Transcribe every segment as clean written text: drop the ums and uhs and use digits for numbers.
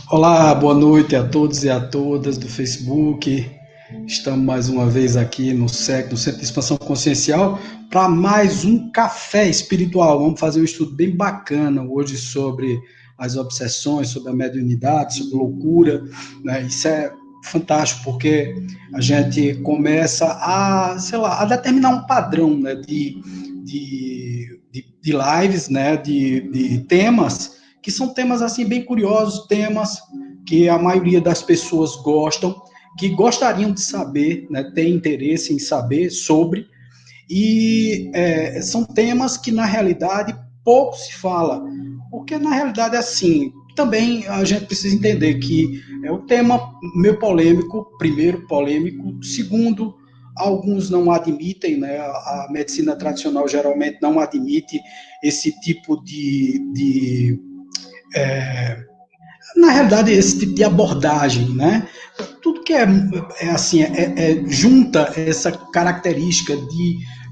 Olá, boa noite a todos e a todas do Facebook. Estamos mais uma vez aqui no SEC, no Centro de Expansão Consciencial, para mais um café espiritual. Vamos fazer um estudo bem bacana hoje sobre as obsessões, sobre a mediunidade, sobre loucura, né? Isso é fantástico, porque a gente começa a, sei lá, a determinar um padrão, né, de lives, né, de temas que são temas assim bem curiosos, temas que a maioria das pessoas gostam, que gostariam de saber, né, tem interesse em saber sobre, e são temas que na realidade pouco se fala, porque na realidade assim, também a gente precisa entender que é um tema meio polêmico, primeiro polêmico, segundo, alguns não admitem, né, a medicina tradicional geralmente não admite esse tipo na realidade, esse tipo de abordagem, né? Tudo que assim, junta essa característica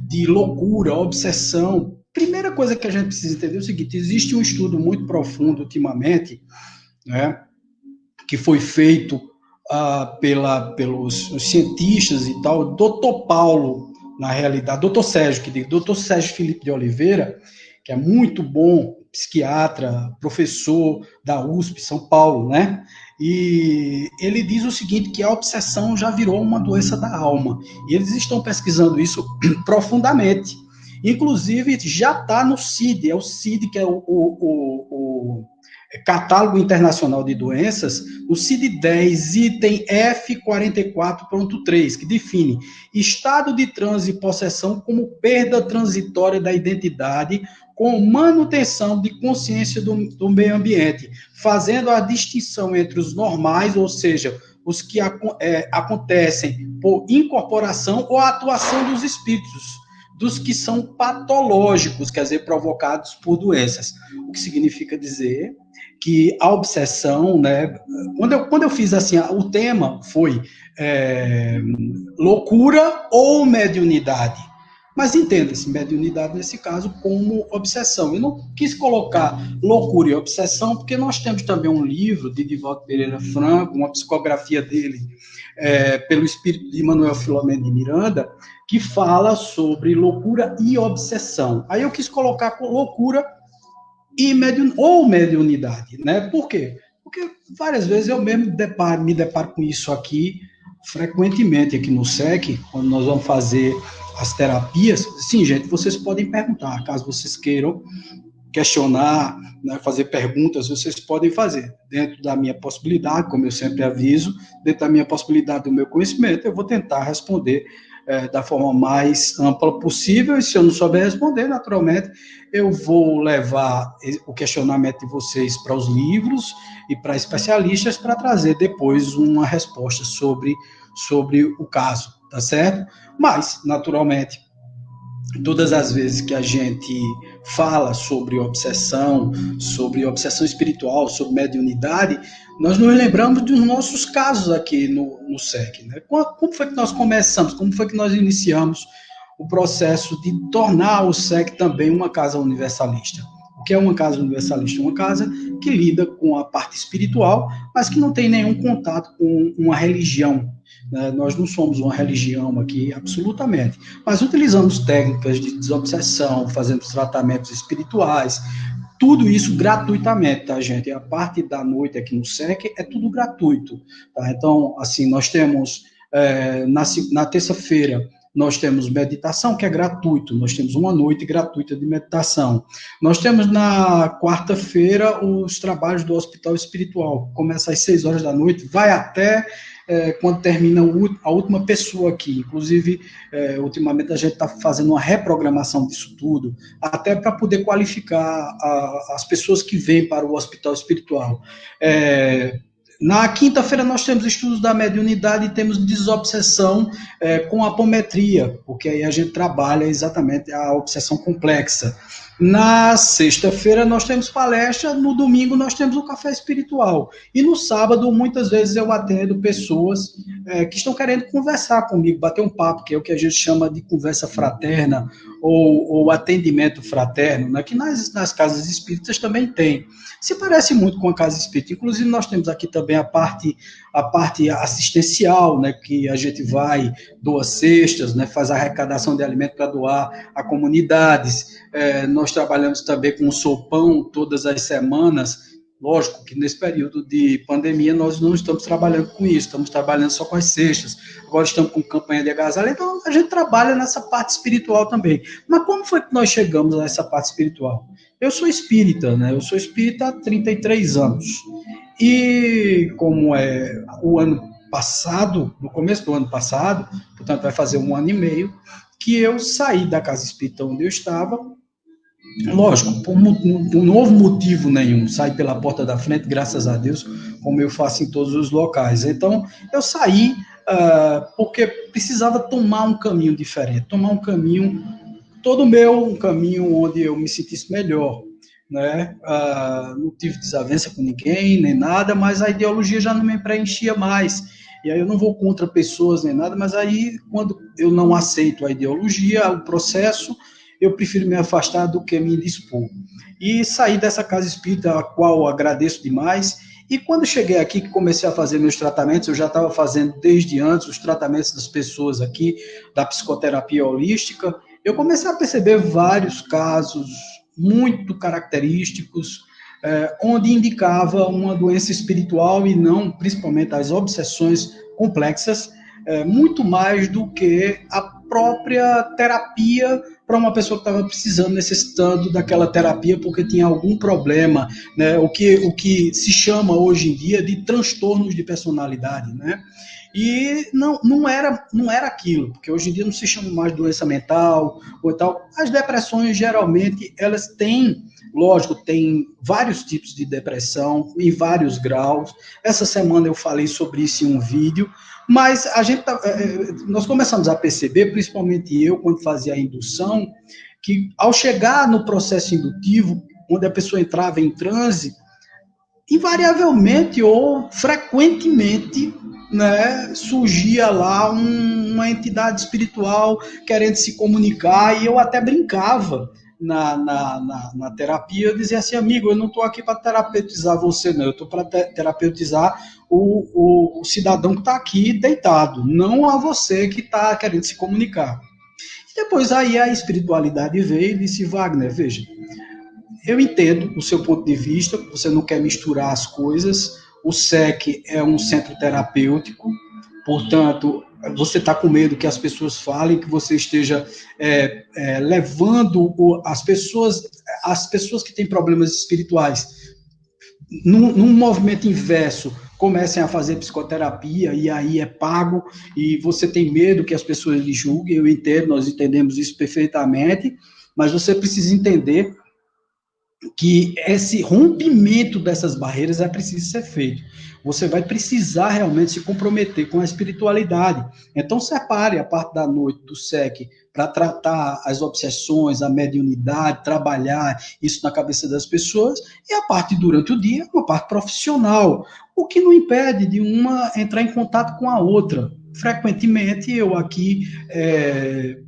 de loucura, obsessão. Primeira coisa que a gente precisa entender é o seguinte: existe um estudo muito profundo ultimamente, né, que foi feito pelos cientistas e tal, Dr. Paulo, na realidade, Dr. Sérgio, que digo, Dr. Sérgio Felipe de Oliveira, que é muito bom, psiquiatra, professor da USP, São Paulo, né? E ele diz o seguinte, que a obsessão já virou uma doença da alma. E eles estão pesquisando isso profundamente. Inclusive, já está no CID, é o CID, que é o Catálogo Internacional de Doenças, o CID-10, item F44.3, que define estado de transe e possessão como perda transitória da identidade com manutenção de consciência do meio ambiente, fazendo a distinção entre os normais, ou seja, os que acontecem por incorporação ou atuação dos espíritos, dos que são patológicos, quer dizer, provocados por doenças. O que significa dizer que a obsessão, né, quando eu fiz assim, o tema foi loucura ou mediunidade. Mas entenda-se, mediunidade nesse caso como obsessão. Eu não quis colocar loucura e obsessão, porque nós temos também um livro de Divaldo Pereira Franco, uma psicografia dele, pelo espírito de Manuel Filomeno de Miranda, que fala sobre loucura e obsessão. Aí eu quis colocar loucura e mediunidade, né? Por quê? Porque várias vezes eu mesmo me deparo com isso aqui, frequentemente aqui no SEC, quando nós vamos fazer as terapias. Sim, gente, vocês podem perguntar, caso vocês queiram questionar, né, fazer perguntas, vocês podem fazer. Dentro da minha possibilidade, como eu sempre aviso, dentro da minha possibilidade, do meu conhecimento, eu vou tentar responder da forma mais ampla possível, e se eu não souber responder, naturalmente, eu vou levar o questionamento de vocês para os livros e para especialistas para trazer depois uma resposta sobre o caso, tá certo? Mas, naturalmente, todas as vezes que a gente fala sobre obsessão espiritual, sobre mediunidade, nós nos lembramos dos nossos casos aqui no SEC. Né? Como foi que nós começamos? Como foi que nós iniciamos o processo de tornar o SEC também uma casa universalista? O que é uma casa universalista? Uma casa que lida com a parte espiritual, mas que não tem nenhum contato com uma religião. Nós não somos uma religião aqui, absolutamente, mas utilizamos técnicas de desobsessão, fazemos tratamentos espirituais, tudo isso gratuitamente, tá, gente? A parte da noite aqui no SEC é tudo gratuito, tá? Então, assim, nós temos, na terça-feira, nós temos meditação, que é gratuito, nós temos uma noite gratuita de meditação. Nós temos na quarta-feira os trabalhos do Hospital Espiritual, começa às 6 horas da noite, vai até quando termina a última pessoa aqui. Inclusive, ultimamente a gente está fazendo uma reprogramação disso tudo, até para poder qualificar as pessoas que vêm para o Hospital Espiritual. Na quinta-feira nós temos estudos da mediunidade e temos desobsessão com apometria, porque aí a gente trabalha exatamente a obsessão complexa. Na sexta-feira nós temos palestra, no domingo nós temos o café espiritual. E no sábado, muitas vezes, eu atendo pessoas que estão querendo conversar comigo, bater um papo, que é o que a gente chama de conversa fraterna ou atendimento fraterno, né? Que nas casas espíritas também tem. Se parece muito com a casa espírita. Inclusive, nós temos aqui também a parte assistencial, né? Que a gente vai, doa cestas, né? Faz a arrecadação de alimento para doar a comunidades. Nós trabalhamos também com o sopão todas as semanas. Lógico que nesse período de pandemia nós não estamos trabalhando com isso, estamos trabalhando só com as cestas. Agora estamos com campanha de agasalho, então a gente trabalha nessa parte espiritual também. Mas como foi que nós chegamos a essa parte espiritual? Eu sou espírita, né? Eu sou espírita há 33 anos. E como é o ano passado, no começo do ano passado, portanto vai fazer 1 ano e meio, que eu saí da casa espírita onde eu estava. Lógico, por não houve motivo nenhum, saí pela porta da frente, graças a Deus, como eu faço em todos os locais. Então, eu saí porque precisava tomar um caminho diferente, tomar um caminho todo meu, um caminho onde eu me sentisse melhor. Né? Não tive desavença com ninguém, nem nada, mas a ideologia já não me preenchia mais. E aí eu não vou contra pessoas nem nada, mas aí quando eu não aceito a ideologia, o processo, eu prefiro me afastar do que me indispor. E saí dessa casa espírita, a qual agradeço demais. E quando cheguei aqui, que comecei a fazer meus tratamentos, eu já estava fazendo desde antes os tratamentos das pessoas aqui, da psicoterapia holística, eu comecei a perceber vários casos muito característicos, onde indicava uma doença espiritual e não, principalmente, as obsessões complexas, muito mais do que a própria terapia para uma pessoa que estava precisando, necessitando daquela terapia porque tinha algum problema, né? O que se chama hoje em dia de transtornos de personalidade, né? E não era aquilo, porque hoje em dia não se chama mais doença mental ou tal. As depressões, geralmente, elas têm, lógico, tem vários tipos de depressão, em vários graus. Essa semana eu falei sobre isso em um vídeo, mas nós começamos a perceber, principalmente eu, quando fazia a indução, que ao chegar no processo indutivo, onde a pessoa entrava em transe, invariavelmente ou frequentemente, né, surgia lá uma entidade espiritual querendo se comunicar, e eu até brincava na terapia, eu dizia assim, amigo, eu não estou aqui para terapeutizar você, não, eu estou para terapeutizar o cidadão que está aqui deitado, não a você que está querendo se comunicar. Depois aí a espiritualidade veio e disse, Wagner, veja, eu entendo o seu ponto de vista, você não quer misturar as coisas, o SEC é um centro terapêutico, portanto, você está com medo que as pessoas falem, que você esteja levando as pessoas que têm problemas espirituais, num movimento inverso, comecem a fazer psicoterapia e aí é pago e você tem medo que as pessoas lhe julguem, eu entendo, nós entendemos isso perfeitamente, mas você precisa entender que esse rompimento dessas barreiras é preciso ser feito. Você vai precisar realmente se comprometer com a espiritualidade. Então, separe a parte da noite do SEC para tratar as obsessões, a mediunidade, trabalhar isso na cabeça das pessoas, e a parte durante o dia, uma parte profissional, o que não impede de uma entrar em contato com a outra. Frequentemente, eu aqui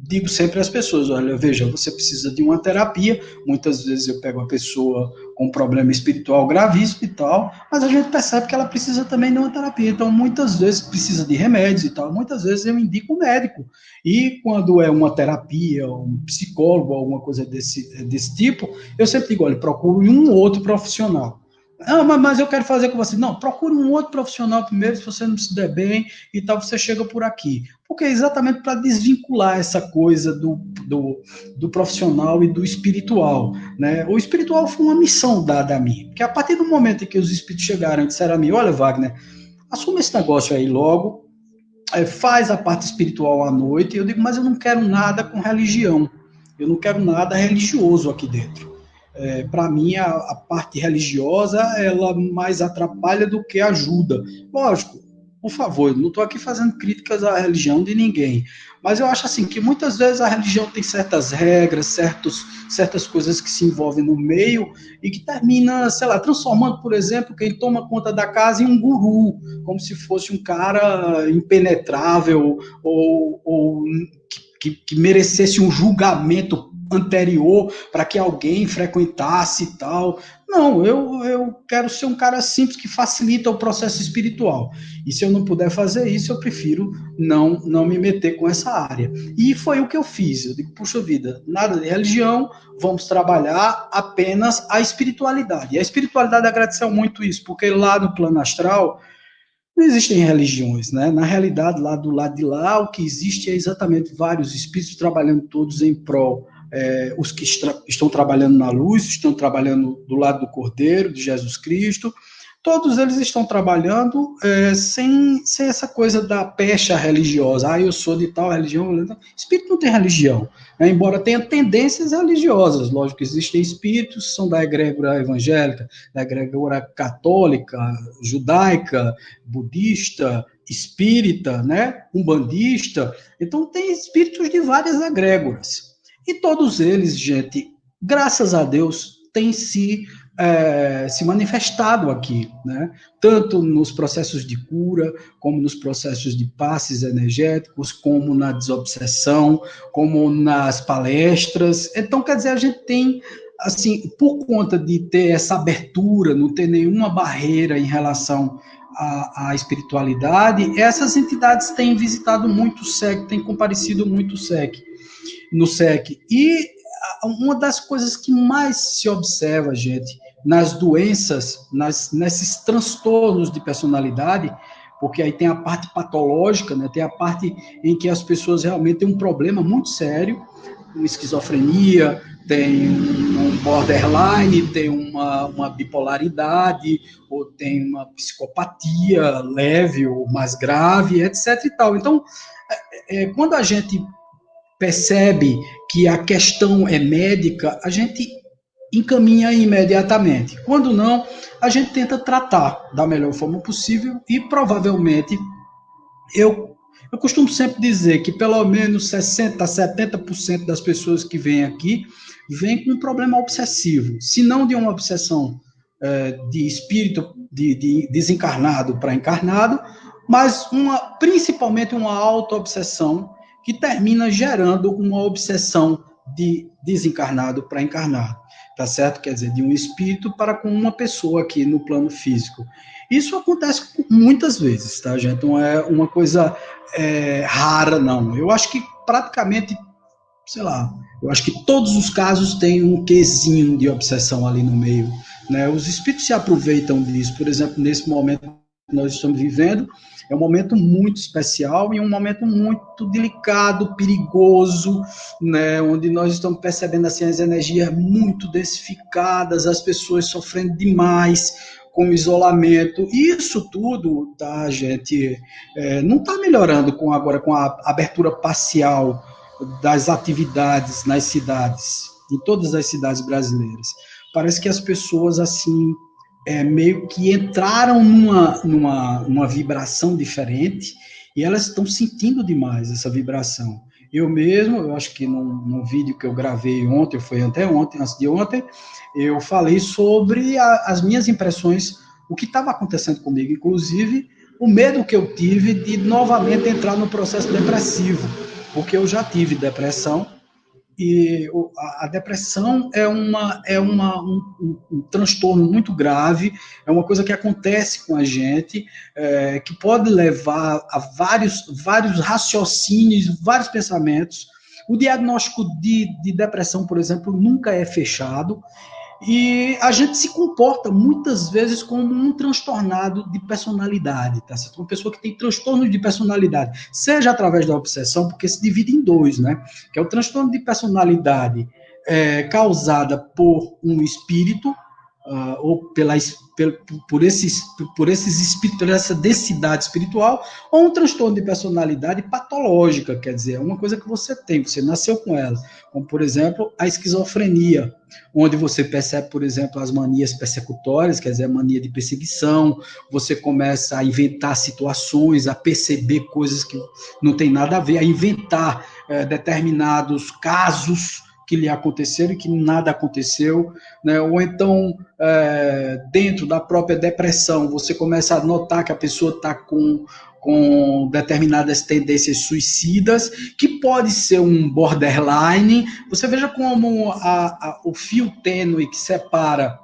digo sempre às pessoas, olha, veja, você precisa de uma terapia, muitas vezes eu pego a pessoa com um problema espiritual gravíssimo e tal, mas a gente percebe que ela precisa também de uma terapia, então muitas vezes precisa de remédios e tal, muitas vezes eu indico um médico, e quando é uma terapia, um psicólogo, alguma coisa desse tipo, eu sempre digo, olha, procure um outro profissional. Ah, mas eu quero fazer com você. Não, procure um outro profissional primeiro, se você não se der bem e tal, você chega por aqui. Porque é exatamente para desvincular essa coisa do profissional e do espiritual. Né? O espiritual foi uma missão dada a mim. Porque a partir do momento em que os espíritos chegaram e disseram a mim, olha, Wagner, assuma esse negócio aí logo, faz a parte espiritual à noite, eu digo, mas eu não quero nada com religião. Eu não quero nada religioso aqui dentro. Para mim, a parte religiosa, ela mais atrapalha do que ajuda. Lógico, por favor, não estou aqui fazendo críticas à religião de ninguém, mas eu acho assim que muitas vezes a religião tem certas regras, certas coisas que se envolvem no meio e que termina, sei lá, transformando, por exemplo, quem toma conta da casa em um guru, como se fosse um cara impenetrável ou que merecesse um julgamento anterior para que alguém frequentasse e tal. Não, eu quero ser um cara simples que facilita o processo espiritual. E se eu não puder fazer isso, eu prefiro não me meter com essa área. E foi o que eu fiz. Eu digo, puxa vida, nada de religião, vamos trabalhar apenas a espiritualidade. E a espiritualidade agradeceu muito isso, porque lá no plano astral não existem religiões, né? Na realidade, lá do lado de lá, o que existe é exatamente vários espíritos trabalhando todos em prol. Os que estão trabalhando na luz, estão trabalhando do lado do Cordeiro, de Jesus Cristo, todos eles estão trabalhando sem essa coisa da pecha religiosa. Eu sou de tal religião. Espírito não tem religião, né? Embora tenha tendências religiosas. Lógico que existem espíritos que são da egrégora evangélica, da egrégora católica, judaica, budista, espírita, né? Umbandista. Então, tem espíritos de várias egrégoras. E todos eles, gente, graças a Deus, têm se manifestado aqui, né? Tanto nos processos de cura, como nos processos de passes energéticos, como na desobsessão, como nas palestras. Então, quer dizer, a gente tem, assim, por conta de ter essa abertura, não ter nenhuma barreira em relação à espiritualidade, essas entidades têm visitado muito o SEC, têm comparecido muito no SEC. E uma das coisas que mais se observa, gente, nas doenças, nesses transtornos de personalidade, porque aí tem a parte patológica, né, tem a parte em que as pessoas realmente têm um problema muito sério, uma esquizofrenia, tem um borderline, tem uma bipolaridade, ou tem uma psicopatia leve ou mais grave, etc. E tal. Então, quando a gente percebe que a questão é médica, a gente encaminha imediatamente. Quando não, a gente tenta tratar da melhor forma possível e provavelmente eu eu costumo sempre dizer que pelo menos 60 a 70% das pessoas que vêm aqui vêm com um problema obsessivo, se não de uma obsessão de espírito de desencarnado para encarnado, mas principalmente uma auto-obsessão que termina gerando uma obsessão de desencarnado para encarnado, tá certo? Quer dizer, de um espírito para com uma pessoa aqui no plano físico. Isso acontece muitas vezes, tá, gente? Não é uma coisa rara, não. Eu acho que praticamente, sei lá, eu acho que todos os casos têm um quesinho de obsessão ali no meio, né? Os espíritos se aproveitam disso, por exemplo, nesse momento que nós estamos vivendo, é um momento muito especial e um momento muito delicado, perigoso, né? Onde nós estamos percebendo assim, as energias muito densificadas, as pessoas sofrendo demais com o isolamento. Isso tudo, tá, gente, não está melhorando agora com a abertura parcial das atividades nas cidades, em todas as cidades brasileiras. Parece que as pessoas, assim, meio que entraram numa vibração diferente e elas estão sentindo demais essa vibração. Eu mesmo, eu acho que num vídeo que eu gravei ontem, foi anteontem, antes de ontem, eu falei sobre as minhas impressões, o que estava acontecendo comigo, inclusive o medo que eu tive de novamente entrar no processo depressivo, porque eu já tive depressão, e a depressão um transtorno muito grave, é uma coisa que acontece com a gente, que pode levar a vários raciocínios, vários pensamentos. O diagnóstico de depressão, por exemplo, nunca é fechado, e a gente se comporta muitas vezes como um transtornado de personalidade, tá? Uma pessoa que tem transtorno de personalidade, seja através da obsessão, porque se divide em dois, né? Que é o transtorno de personalidade causada por um espírito, ou por esses espíritos, por essa densidade espiritual, ou um transtorno de personalidade patológica, quer dizer, é uma coisa que você tem, você nasceu com ela, como, por exemplo, a esquizofrenia, onde você percebe, por exemplo, as manias persecutórias, quer dizer, a mania de perseguição, você começa a inventar situações, a perceber coisas que não tem nada a ver, a inventar determinados casos que lhe aconteceram e que nada aconteceu, né? Ou então, dentro da própria depressão, você começa a notar que a pessoa está com determinadas tendências suicidas, que pode ser um borderline. Você veja como o fio tênue que separa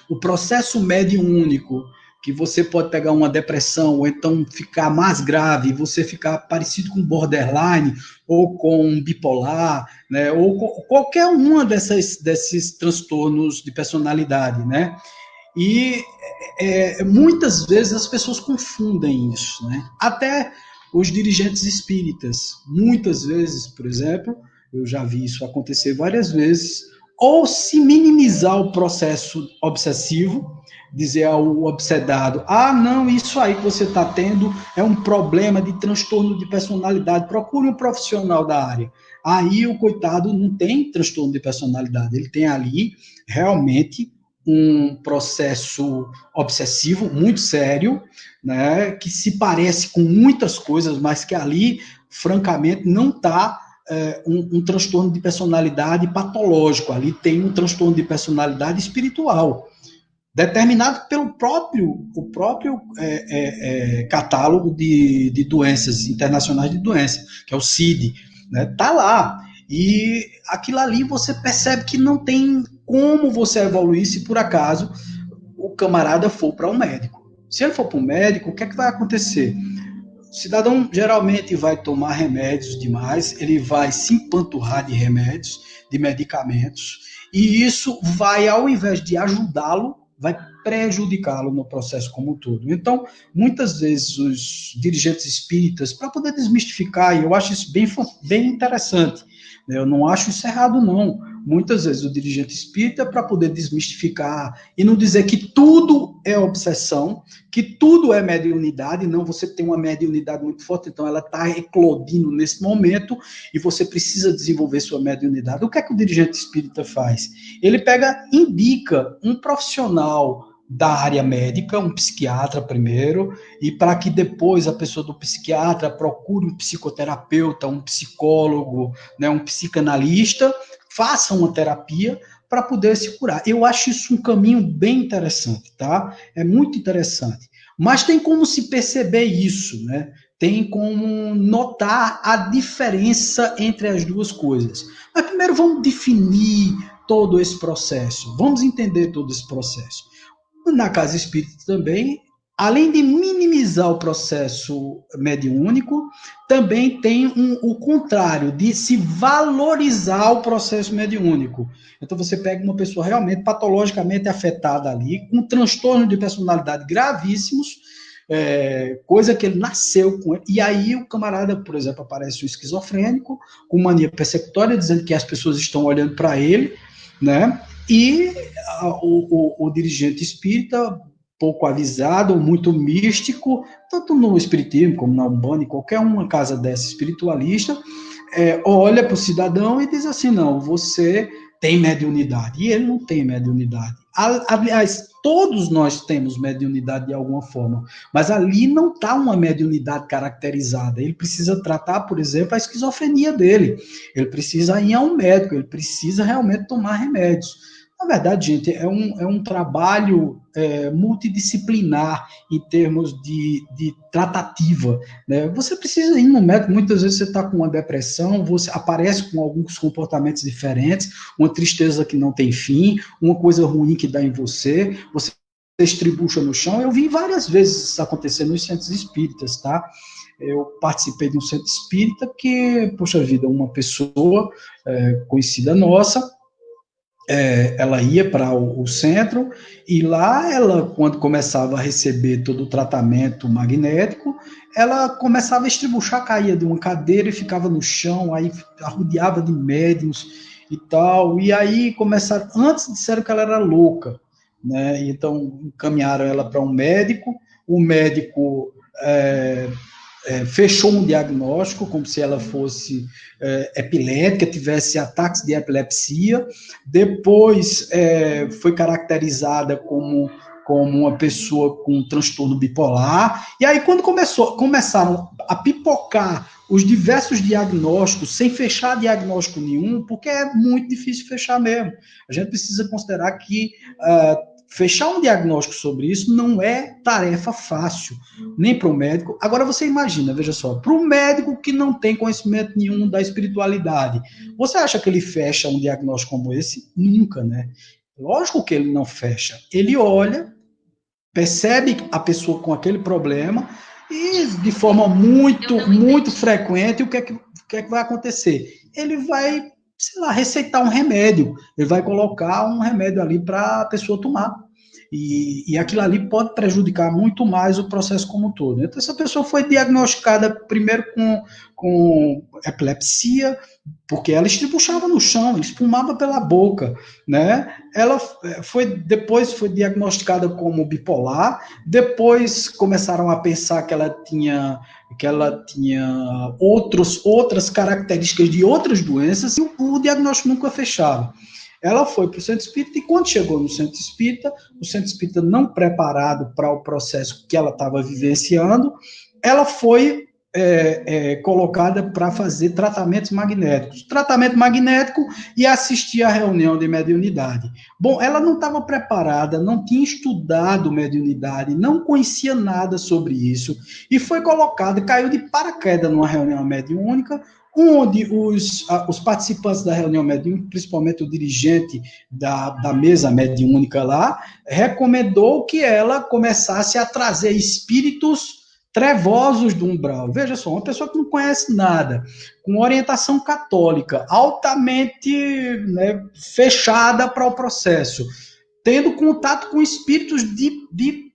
o processo mediúnico, que você pode pegar uma depressão, ou então ficar mais grave, você ficar parecido com borderline, ou com bipolar, né, ou qualquer uma desses transtornos de personalidade, né? E muitas vezes as pessoas confundem isso, né? Até os dirigentes espíritas, muitas vezes, por exemplo, eu já vi isso acontecer várias vezes, ou se minimizar o processo obsessivo, dizer ao obsedado, não, isso aí que você está tendo é um problema de transtorno de personalidade, procure um profissional da área. Aí o coitado não tem transtorno de personalidade, ele tem ali realmente um processo obsessivo muito sério, né, que se parece com muitas coisas, mas que ali, francamente, não está um transtorno de personalidade patológico, ali tem um transtorno de personalidade espiritual, determinado pelo próprio catálogo de doenças, internacionais de doenças, que é o CID, né? Tá lá. E aquilo ali você percebe que não tem como você evoluir se por acaso o camarada for para um médico. Se ele for para um médico, o que é que vai acontecer? O cidadão geralmente vai tomar remédios demais, ele vai se empanturrar de remédios, de medicamentos, e isso vai, ao invés de ajudá-lo, vai prejudicá-lo no processo como um todo. Então, muitas vezes os dirigentes espíritas, para poder desmistificar, e eu acho isso bem interessante, né? Eu não acho isso errado, não. Muitas vezes o dirigente espírita, para poder desmistificar e não dizer que tudo é obsessão, que tudo é mediunidade, não, você tem uma mediunidade muito forte, então ela está eclodindo nesse momento e você precisa desenvolver sua mediunidade. O que é que o dirigente espírita faz? Ele indica um profissional da área médica, um psiquiatra primeiro, e para que depois a pessoa do psiquiatra procure um psicoterapeuta, um psicólogo, né, um psicanalista, faça uma terapia para poder se curar. Eu acho isso um caminho bem interessante, tá? É muito interessante. Mas tem como se perceber isso, né? Tem como notar a diferença entre as duas coisas. Mas primeiro vamos definir todo esse processo. Vamos entender todo esse processo. Na casa espírita também, além de minimizar o processo mediúnico, também tem o contrário, de se valorizar o processo mediúnico. Então você pega uma pessoa realmente patologicamente afetada ali, com transtorno de personalidade gravíssimos, coisa que ele nasceu com, e aí o camarada, por exemplo, aparece um esquizofrênico, com mania persecutória, dizendo que as pessoas estão olhando para ele, né? E o dirigente espírita, pouco avisado, muito místico, tanto no espiritismo como na Umbanda, em qualquer uma casa dessa espiritualista, olha para o cidadão e diz assim, não, você tem mediunidade. E ele não tem mediunidade. Aliás, todos nós temos mediunidade de alguma forma, mas ali não está uma mediunidade caracterizada. Ele precisa tratar, por exemplo, a esquizofrenia dele. Ele precisa ir a um médico, ele precisa realmente tomar remédios. Na verdade, gente, é um trabalho multidisciplinar em termos de tratativa, né? Você precisa ir no médico, muitas vezes você está com uma depressão, você aparece com alguns comportamentos diferentes, uma tristeza que não tem fim, uma coisa ruim que dá em você estribucha no chão. Eu vi várias vezes isso acontecer nos centros espíritas, tá? Eu participei de um centro espírita que, poxa vida, uma pessoa conhecida nossa, ela ia para o centro e lá ela, quando começava a receber todo o tratamento magnético, ela começava a estribuchar, caía de uma cadeira e ficava no chão, aí arrodeava de médiuns e tal, e aí começaram, antes disseram que ela era louca, né? Então, encaminharam ela para um médico, o médico fechou um diagnóstico, como se ela fosse epilética, tivesse ataques de epilepsia, depois foi caracterizada como uma pessoa com um transtorno bipolar, e aí quando começaram a pipocar os diversos diagnósticos, sem fechar diagnóstico nenhum, porque é muito difícil fechar mesmo. A gente precisa considerar que fechar um diagnóstico sobre isso não é tarefa fácil, nem para o médico. Agora você imagina, veja só, para um médico que não tem conhecimento nenhum da espiritualidade, você acha que ele fecha um diagnóstico como esse? Nunca, né? Lógico que ele não fecha. Ele olha, percebe a pessoa com aquele problema e de forma muito frequente, o que é que vai acontecer? Ele vai, sei lá, receitar um remédio, ele vai colocar um remédio ali para a pessoa tomar. E aquilo ali pode prejudicar muito mais o processo como um todo. Então, essa pessoa foi diagnosticada primeiro com epilepsia, porque ela estribuchava no chão, espumava pela boca, né? Ela depois foi diagnosticada como bipolar, depois começaram a pensar que ela tinha outras características de outras doenças, e o diagnóstico nunca fechava. Ela foi para o centro espírita, e quando chegou no centro espírita, o centro espírita não preparado para o processo que ela estava vivenciando, ela foi colocada para fazer tratamentos magnéticos. Tratamento magnético e assistir à reunião de mediunidade. Bom, ela não estava preparada, não tinha estudado mediunidade, não conhecia nada sobre isso, e foi colocada, caiu de paraquedas numa reunião mediúnica, onde os participantes da reunião mediúnica, principalmente o dirigente da mesa mediúnica lá, recomendou que ela começasse a trazer espíritos trevosos do umbral. Veja só, uma pessoa que não conhece nada, com orientação católica, altamente, né, fechada para o processo, tendo contato com espíritos de,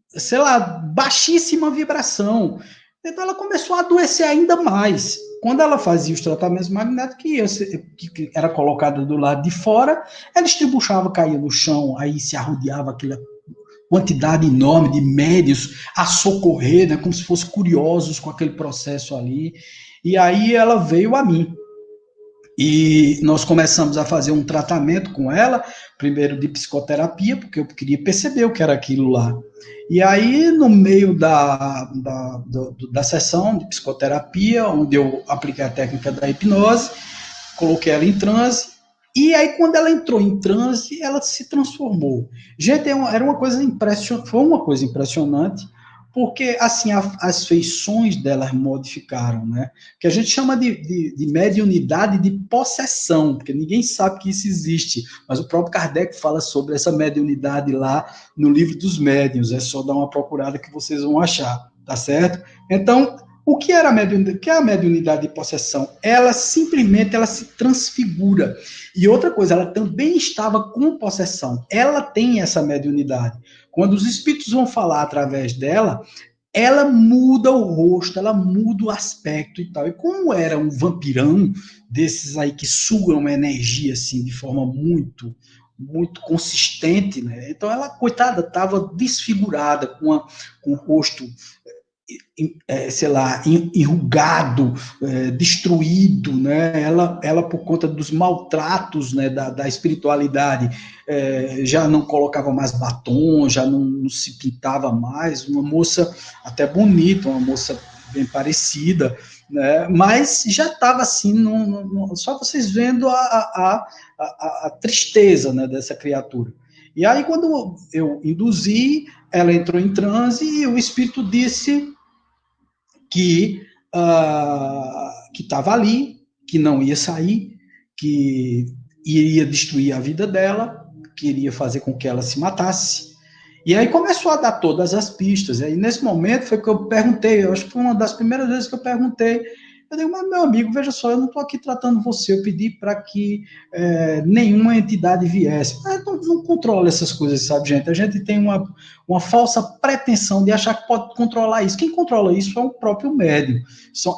sei lá, baixíssima vibração. Então ela começou a adoecer ainda mais. Quando ela fazia os tratamentos magnéticos, que era colocada do lado de fora, ela estribuchava, caía no chão, aí se arrodeava aquela quantidade enorme de médios a socorrer, né, como se fossem curiosos com aquele processo ali. E aí ela veio a mim. E nós começamos a fazer um tratamento com ela, primeiro de psicoterapia, porque eu queria perceber o que era aquilo lá. E aí, no meio da sessão de psicoterapia, onde eu apliquei a técnica da hipnose, coloquei ela em transe, e aí, quando ela entrou em transe, ela se transformou. Gente, era uma coisa impressionante, foi uma coisa impressionante, porque, assim, as feições delas modificaram, né? Que a gente chama de mediunidade de possessão, porque ninguém sabe que isso existe, mas o próprio Kardec fala sobre essa mediunidade lá no Livro dos Médiuns, é só dar uma procurada que vocês vão achar, tá certo? Então, o que era a mediunidade de possessão? Ela simplesmente se transfigura. E outra coisa, ela também estava com possessão. Ela tem essa mediunidade. Quando os espíritos vão falar através dela, ela muda o rosto, ela muda o aspecto e tal. E como era um vampirão, desses aí que sugam energia assim, de forma muito consistente, né? Então ela, coitada, estava desfigurada, com o rosto, sei lá, enrugado, destruído, né? Ela, por conta dos maltratos, né, da espiritualidade, já não colocava mais batom, já não se pintava mais, uma moça até bonita, uma moça bem parecida, né? Mas já estava assim, só vocês vendo a tristeza, né, dessa criatura. E aí, quando eu induzi, ela entrou em transe e o espírito disse que estava ali, que não ia sair, que iria destruir a vida dela, que iria fazer com que ela se matasse. E aí começou a dar todas as pistas. E aí, nesse momento, foi que eu perguntei, eu acho que foi uma das primeiras vezes que eu perguntei. Eu digo, mas meu amigo, veja só, eu não estou aqui tratando você, eu pedi para que nenhuma entidade viesse. Mas não controla essas coisas, sabe, gente? A gente tem uma falsa pretensão de achar que pode controlar isso. Quem controla isso é o próprio médium.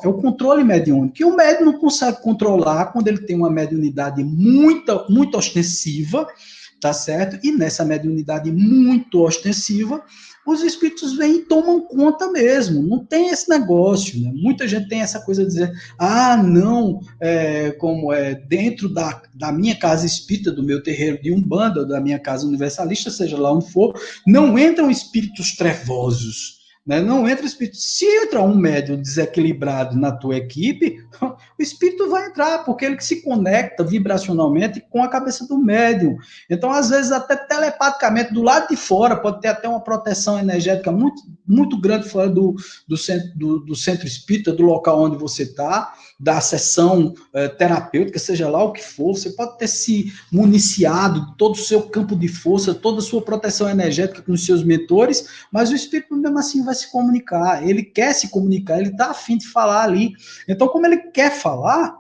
É o controle mediúnico. E o médium não consegue controlar quando ele tem uma mediunidade muito ostensiva, tá certo? E nessa mediunidade muito ostensiva, os espíritos vêm e tomam conta mesmo, não tem esse negócio, né? Muita gente tem essa coisa de dizer, não, como é dentro da minha casa espírita, do meu terreiro de Umbanda, da minha casa universalista, seja lá onde for, não entram espíritos trevosos, né? Não entra espírito. Se entra um médium desequilibrado na tua equipe, o espírito vai entrar, porque ele que se conecta vibracionalmente com a cabeça do médium. Então, às vezes, até telepaticamente, do lado de fora, pode ter até uma proteção energética muito, muito grande fora do centro espírita, do local onde você está, da sessão terapêutica, seja lá o que for. Você pode ter se municiado de todo o seu campo de força, toda a sua proteção energética com os seus mentores, mas o espírito mesmo assim vai se comunicar. Ele quer se comunicar, ele está a fim de falar ali. Então, como ele quer falar,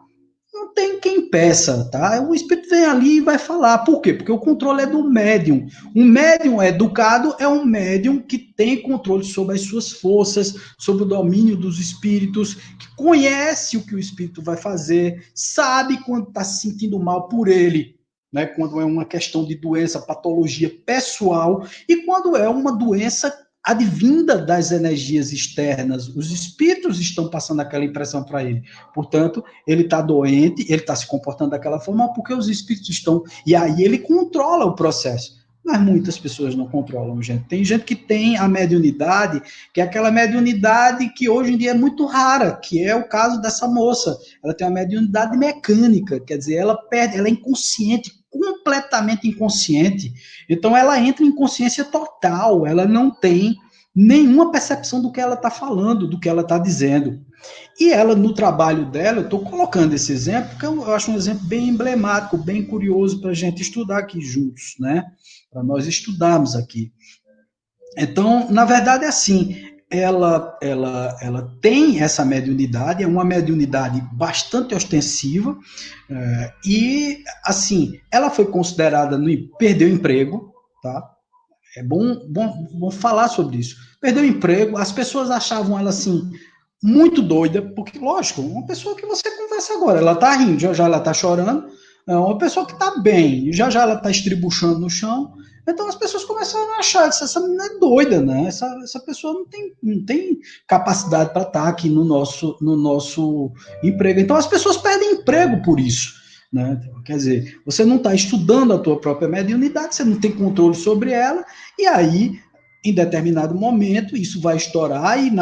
não tem quem peça, tá? O espírito vem ali e vai falar. Por quê? Porque o controle é do médium. Um médium educado é um médium que tem controle sobre as suas forças, sobre o domínio dos espíritos, que conhece o que o espírito vai fazer, sabe quando está se sentindo mal por ele, né? Quando é uma questão de doença, patologia pessoal, e quando é uma doença advinda das energias externas. Os espíritos estão passando aquela impressão para ele. Portanto, ele está doente, ele está se comportando daquela forma porque os espíritos estão... E aí ele controla o processo. Mas muitas pessoas não controlam, gente. Tem gente que tem a mediunidade, que é aquela mediunidade que hoje em dia é muito rara, que é o caso dessa moça. Ela tem uma mediunidade mecânica, quer dizer, ela é inconsciente, completamente inconsciente. Então ela entra em consciência total, ela não tem nenhuma percepção do que ela está falando, do que ela está dizendo. E ela, no trabalho dela, eu estou colocando esse exemplo, porque eu acho um exemplo bem emblemático, bem curioso para a gente estudar aqui juntos, né? Para nós estudarmos aqui. Então, na verdade, é assim, ela tem essa mediunidade, é uma mediunidade bastante ostensiva, e, assim, ela foi considerada, perdeu emprego, tá? É bom falar sobre isso. Perdeu emprego, as pessoas achavam ela, assim, muito doida, porque, lógico, uma pessoa que você conversa agora, ela tá rindo, já ela tá chorando, é uma pessoa que tá bem, já ela tá estribuchando no chão, então as pessoas começaram a achar, essa menina é doida, né? Essa pessoa não tem capacidade para estar aqui no nosso emprego. Então as pessoas perdem emprego por isso, né? Quer dizer, você não está estudando a tua própria mediunidade, você não tem controle sobre ela, e aí, em determinado momento, isso vai estourar e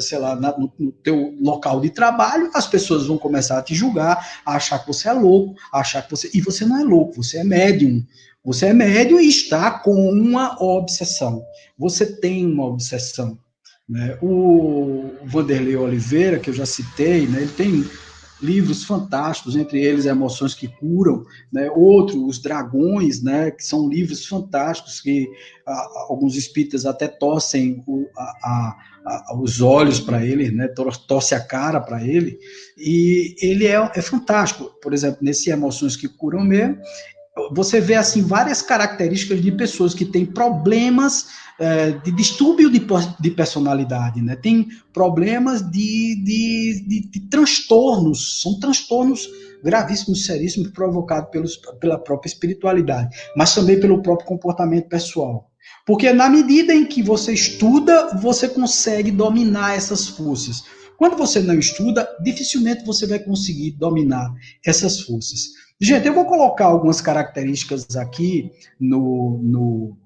sei lá, no teu local de trabalho, as pessoas vão começar a te julgar, a achar que você é louco, a achar que você... E você não é louco, você é médium. Você é médium e está com uma obsessão. Você tem uma obsessão, né? O Vanderlei Oliveira, que eu já citei, né, ele tem livros fantásticos, entre eles Emoções que Curam, né? Outro, Os Dragões, né? Que são livros fantásticos que alguns espíritas até torcem os olhos para ele, né? Torce a cara para ele, e ele é fantástico. Por exemplo, nesse Emoções que Curam mesmo, você vê assim várias características de pessoas que têm problemas de distúrbio de personalidade, né? Tem problemas de transtornos, são transtornos gravíssimos, seríssimos, provocados pela própria espiritualidade, mas também pelo próprio comportamento pessoal. Porque na medida em que você estuda, você consegue dominar essas forças. Quando você não estuda, dificilmente você vai conseguir dominar essas forças. Gente, eu vou colocar algumas características aqui no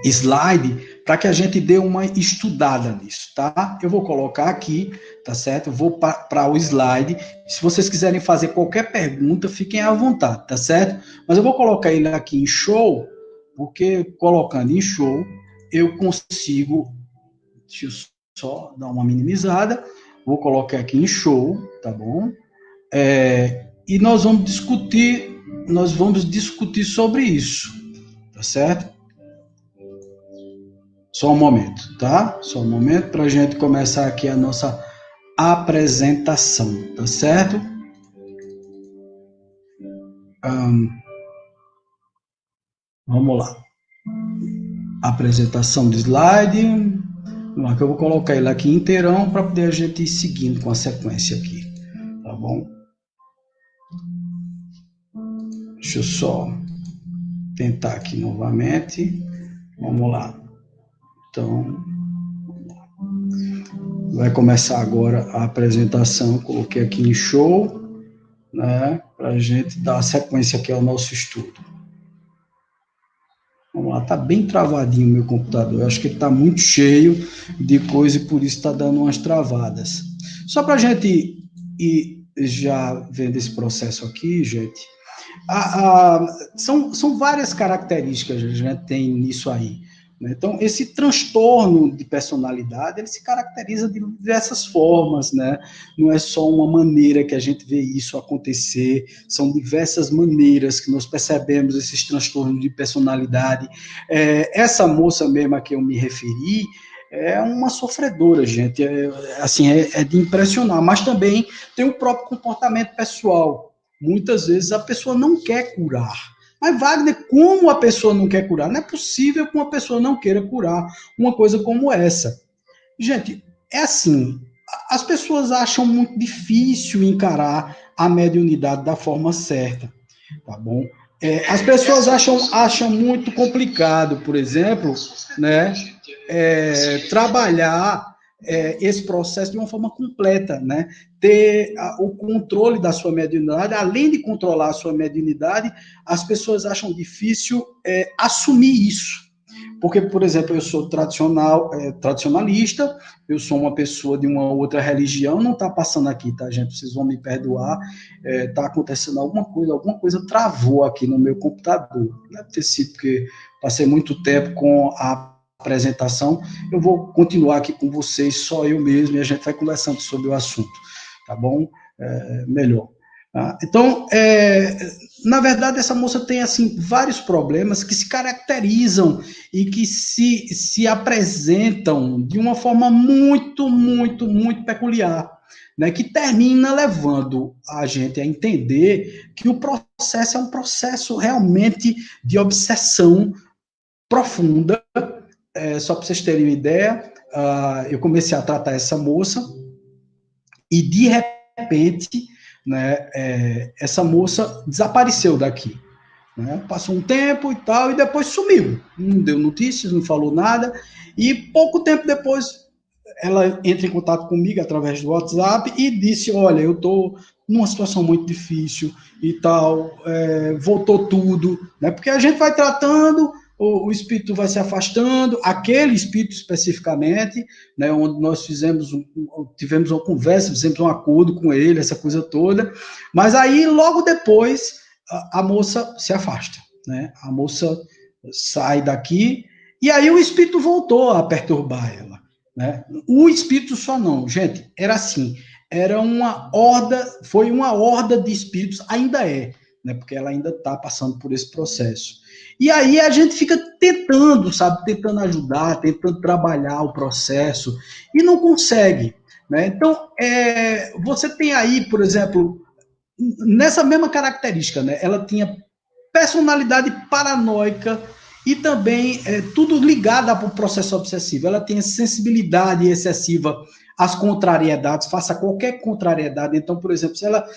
slide para que a gente dê uma estudada nisso, tá? Eu vou colocar aqui, tá certo? Eu vou para o slide. Se vocês quiserem fazer qualquer pergunta, fiquem à vontade, tá certo? Mas eu vou colocar ele aqui em show, porque colocando em show, eu consigo... Deixa eu só dar uma minimizada. Vou colocar aqui em show, tá bom? E nós vamos discutir sobre isso, tá certo? Só um momento, tá? Só um momento para a gente começar aqui a nossa apresentação, tá certo? Vamos lá. Apresentação do slide. Eu vou colocar ele aqui inteirão para poder a gente ir seguindo com a sequência aqui, tá bom? Deixa eu só tentar aqui novamente. Vamos lá. Então, vai começar agora a apresentação. Coloquei aqui em show, né, para a gente dar sequência aqui ao nosso estudo. Vamos lá, tá bem travadinho o meu computador. Eu acho que ele está muito cheio de coisa e por isso está dando umas travadas. Só para a gente ir já vendo esse processo aqui, gente, são várias características que a gente tem nisso aí. Né? Então, esse transtorno de personalidade, ele se caracteriza de diversas formas, né? Não é só uma maneira que a gente vê isso acontecer, são diversas maneiras que nós percebemos esses transtornos de personalidade. Essa moça mesmo a que eu me referi, é uma sofredora, gente, é de impressionar, mas também tem o próprio comportamento pessoal. Muitas vezes a pessoa não quer curar. Mas, Wagner, como a pessoa não quer curar? Não é possível que uma pessoa não queira curar uma coisa como essa. Gente, é assim, as pessoas acham muito difícil encarar a mediunidade da forma certa, tá bom? As pessoas acham muito complicado, por exemplo, né, trabalhar esse processo de uma forma completa, né? Ter o controle da sua mediunidade, além de controlar a sua mediunidade, as pessoas acham difícil assumir isso. Porque, por exemplo, eu sou tradicionalista, eu sou uma pessoa de uma outra religião, não está passando aqui, tá, gente? Vocês vão me perdoar, está acontecendo alguma coisa travou aqui no meu computador. Deve ter sido porque passei muito tempo com a apresentação. Eu vou continuar aqui com vocês, só eu mesmo, e a gente vai conversando sobre o assunto, tá bom? Melhor. Então, na verdade, essa moça tem assim vários problemas que se caracterizam e que se apresentam de uma forma muito, muito, muito peculiar, né, que termina levando a gente a entender que o processo é um processo realmente de obsessão profunda. Só para vocês terem uma ideia, eu comecei a tratar essa moça e, de repente, né, essa moça desapareceu daqui. Né? Passou um tempo e tal, e depois sumiu. Não deu notícias, não falou nada. E pouco tempo depois, ela entra em contato comigo através do WhatsApp e disse: olha, eu estou numa situação muito difícil e tal, voltou tudo. Né? Porque a gente vai tratando, o espírito vai se afastando, aquele espírito especificamente, né, onde nós tivemos uma conversa, fizemos um acordo com ele, essa coisa toda, mas aí logo depois a moça se afasta, né? A moça sai daqui e aí o espírito voltou a perturbar ela, né? O espírito só não, gente, era assim, foi uma horda de espíritos, ainda né? Porque ela ainda está passando por esse processo. E aí a gente fica tentando, sabe, tentando ajudar, tentando trabalhar o processo e não consegue, né? Então, você tem aí, por exemplo, nessa mesma característica, né? Ela tinha personalidade paranoica e também tudo ligado ao processo obsessivo. Ela tinha sensibilidade excessiva às contrariedades, faça qualquer contrariedade. Então, por exemplo,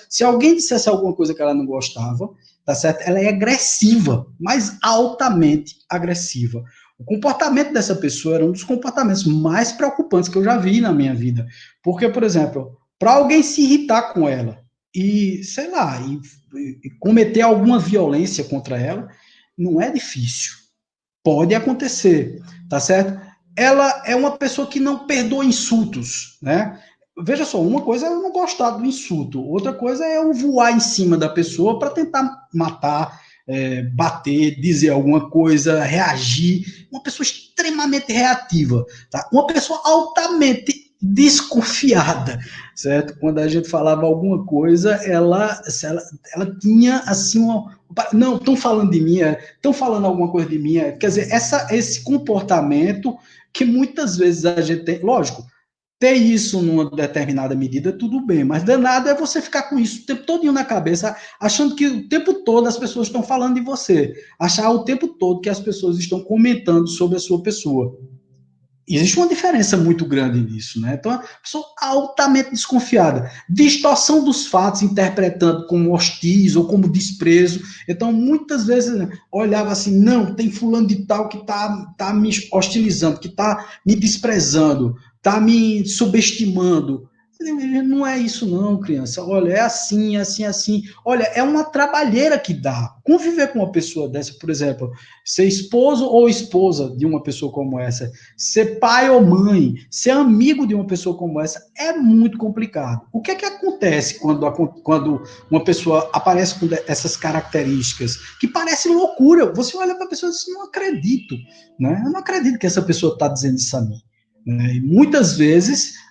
se alguém dissesse alguma coisa que ela não gostava, tá certo? Ela é agressiva, mas altamente agressiva. O comportamento dessa pessoa era um dos comportamentos mais preocupantes que eu já vi na minha vida. Porque, por exemplo, para alguém se irritar com ela e, sei lá, e cometer alguma violência contra ela, não é difícil. Pode acontecer, tá certo? Ela é uma pessoa que não perdoa insultos, né? Veja só, uma coisa é eu não gostar do insulto, outra coisa é eu voar em cima da pessoa para tentar matar, bater, dizer alguma coisa, reagir. Uma pessoa extremamente reativa, tá? Uma pessoa altamente desconfiada, certo? Quando a gente falava alguma coisa, ela tinha assim não, estão falando de mim, estão falando alguma coisa de mim, quer dizer, esse comportamento que muitas vezes a gente tem, lógico, ter isso numa determinada medida, tudo bem, mas danado é você ficar com isso o tempo todo na cabeça, achando que o tempo todo as pessoas estão falando de você, achar o tempo todo que as pessoas estão comentando sobre a sua pessoa. Existe uma diferença muito grande nisso, né? Então, a pessoa altamente desconfiada. Distorção dos fatos, interpretando como hostis ou como desprezo. Então, muitas vezes, né, olhava assim, não, tem fulano de tal que tá me hostilizando, que tá me desprezando, tá me subestimando. Não é isso não, criança. Olha, é assim, assim, assim. Olha, é uma trabalheira que dá. Conviver com uma pessoa dessa, por exemplo, ser esposo ou esposa de uma pessoa como essa, ser pai ou mãe, ser amigo de uma pessoa como essa, é muito complicado. O que é que acontece quando uma pessoa aparece com essas características, que parece loucura? Você olha para a pessoa e diz, não acredito, né? Eu não acredito que essa pessoa está dizendo isso a mim. Né? E muitas vezes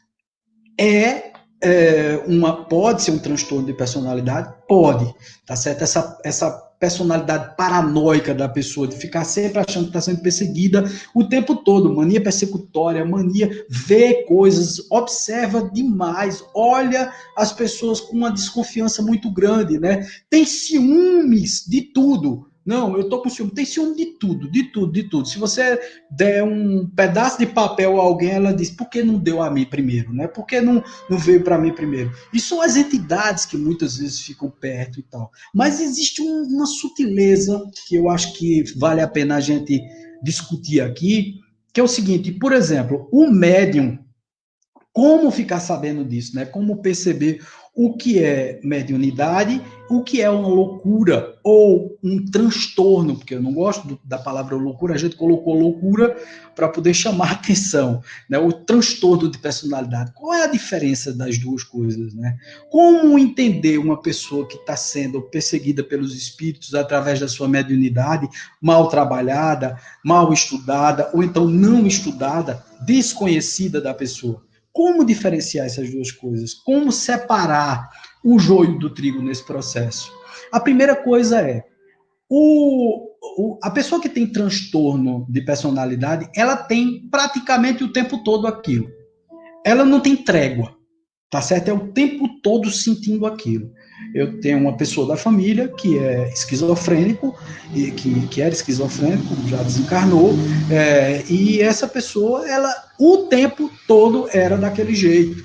pode ser um transtorno de personalidade, pode, tá certo? Essa personalidade paranoica da pessoa, de ficar sempre achando que está sendo perseguida o tempo todo, mania persecutória, mania, vê coisas, observa demais, olha as pessoas com uma desconfiança muito grande, né? Tem ciúmes de tudo. Não, eu tô com ciúme. Tem ciúme de tudo, de tudo, de tudo. Se você der um pedaço de papel a alguém, ela diz, por que não deu a mim primeiro, né? Por que não veio para mim primeiro? E são as entidades que muitas vezes ficam perto e tal. Mas existe uma sutileza que eu acho que vale a pena a gente discutir aqui, que é o seguinte, por exemplo, o médium, como ficar sabendo disso, né? Como perceber o que é mediunidade, o que é uma loucura ou um transtorno, porque eu não gosto da palavra loucura, a gente colocou loucura para poder chamar a atenção, né? O transtorno de personalidade. Qual é a diferença das duas coisas, né? Como entender uma pessoa que está sendo perseguida pelos espíritos através da sua mediunidade, mal trabalhada, mal estudada, ou então não estudada, desconhecida da pessoa? Como diferenciar essas duas coisas? Como separar o joio do trigo nesse processo? A primeira coisa é, a pessoa que tem transtorno de personalidade, ela tem praticamente o tempo todo aquilo. Ela não tem trégua, tá certo? É o tempo todo sentindo aquilo. Eu tenho uma pessoa da família que é esquizofrênico, e que era esquizofrênico, já desencarnou, e essa pessoa, ela o tempo todo era daquele jeito,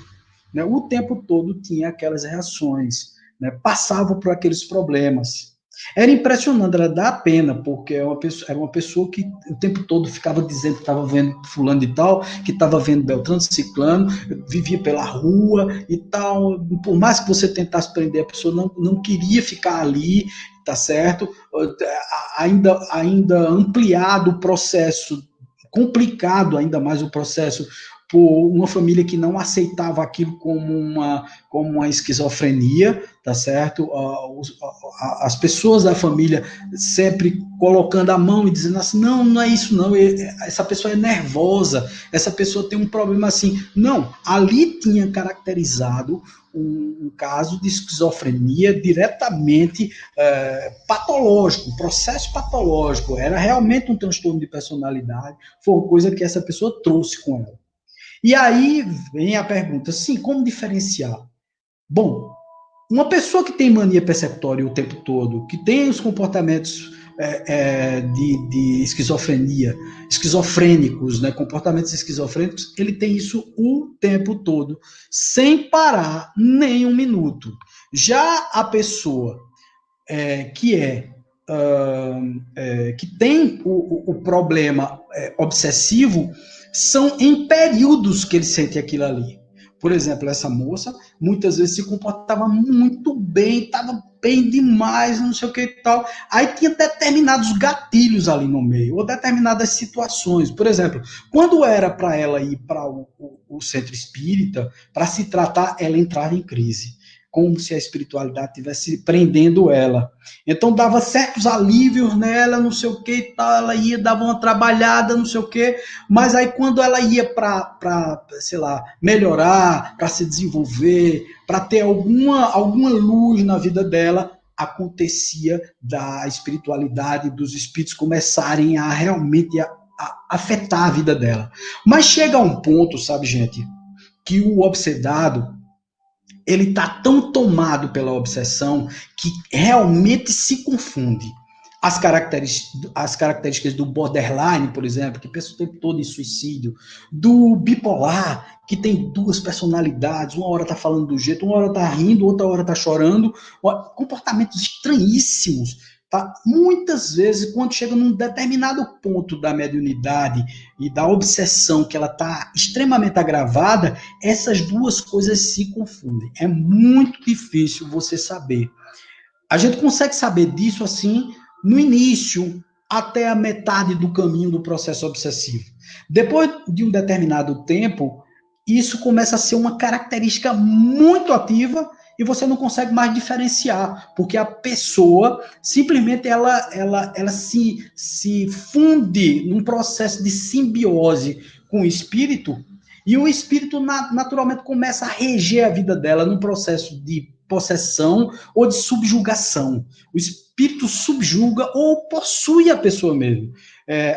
né? O tempo todo tinha aquelas reações, né? Passava por aqueles problemas. Era impressionante, era da pena, porque era uma pessoa que o tempo todo ficava dizendo que estava vendo fulano de tal, que estava vendo Beltrano, Ciclano, vivia pela rua e tal. Por mais que você tentasse prender a pessoa, não queria ficar ali, tá certo? Ainda ampliado o processo, complicado ainda mais o processo por uma família que não aceitava aquilo como uma esquizofrenia, tá certo? As pessoas da família sempre colocando a mão e dizendo assim, não, não é isso não, essa pessoa é nervosa, essa pessoa tem um problema assim. Não, ali tinha caracterizado um caso de esquizofrenia diretamente patológico, um processo patológico, era realmente um transtorno de personalidade, foi uma coisa que essa pessoa trouxe com ela. E aí vem a pergunta, sim, como diferenciar? Bom, uma pessoa que tem mania persecutória o tempo todo, que tem os comportamentos de esquizofrenia, esquizofrênicos, né, comportamentos esquizofrênicos, ele tem isso o tempo todo, sem parar nem um minuto. Já a pessoa que tem o problema obsessivo, são em períodos que ele sente aquilo ali. Por exemplo, essa moça muitas vezes se comportava muito bem, estava bem demais, não sei o que e tal. Aí tinha determinados gatilhos ali no meio, ou determinadas situações. Por exemplo, quando era para ela ir para o centro espírita, para se tratar, ela entrava em crise, como se a espiritualidade estivesse prendendo ela. Então dava certos alívios nela, não sei o que e tal, ela ia, dava uma trabalhada, não sei o que, mas aí quando ela ia para, sei lá, melhorar, para se desenvolver, para ter alguma luz na vida dela, acontecia da espiritualidade, dos espíritos começarem a realmente a afetar a vida dela. Mas chega a um ponto, sabe, gente, que o obsedado, ele está tão tomado pela obsessão que realmente se confunde. as características do borderline, por exemplo, que pensa o tempo todo em suicídio, do bipolar, que tem duas personalidades, uma hora está falando do jeito, uma hora está rindo, outra hora está chorando, comportamentos estranhíssimos. Tá? Muitas vezes, quando chega num determinado ponto da mediunidade e da obsessão, que ela está extremamente agravada, essas duas coisas se confundem. É muito difícil você saber. A gente consegue saber disso assim no início, até a metade do caminho do processo obsessivo. Depois de um determinado tempo, isso começa a ser uma característica muito ativa e você não consegue mais diferenciar, porque a pessoa simplesmente ela se funde num processo de simbiose com o espírito, e o espírito naturalmente começa a reger a vida dela num processo de possessão ou de subjugação. O espírito subjuga ou possui a pessoa mesmo,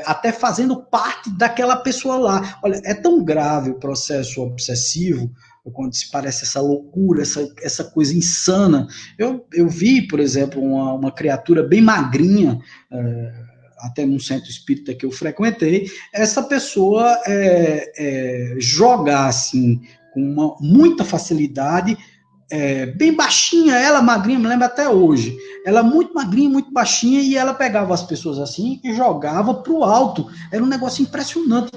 até fazendo parte daquela pessoa lá. Olha, é tão grave o processo obsessivo, quando se parece essa loucura, essa coisa insana. Eu vi, por exemplo, uma criatura bem magrinha, até num centro espírita que eu frequentei, essa pessoa jogar assim, com muita facilidade, bem baixinha, ela magrinha, me lembro até hoje. Ela muito magrinha, muito baixinha, e ela pegava as pessoas assim e jogava para o alto. Era um negócio impressionante.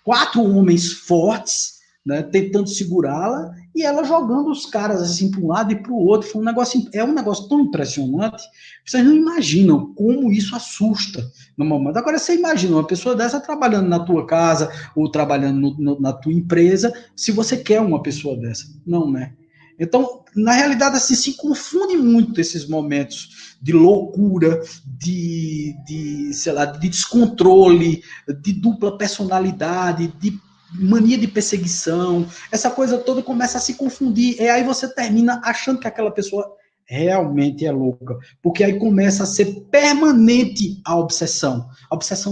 Quatro homens fortes, né, tentando segurá-la, e ela jogando os caras assim para um lado e para o outro. Foi um negócio tão impressionante. Vocês não imaginam como isso assusta no momento. Agora, você imagina uma pessoa dessa trabalhando na tua casa ou trabalhando na tua empresa, se você quer uma pessoa dessa. Não, né? Então, na realidade, assim, se confunde muito esses momentos de loucura, sei lá, de descontrole, de dupla personalidade, de mania de perseguição, essa coisa toda começa a se confundir, e aí você termina achando que aquela pessoa realmente é louca, porque aí começa a ser permanente a obsessão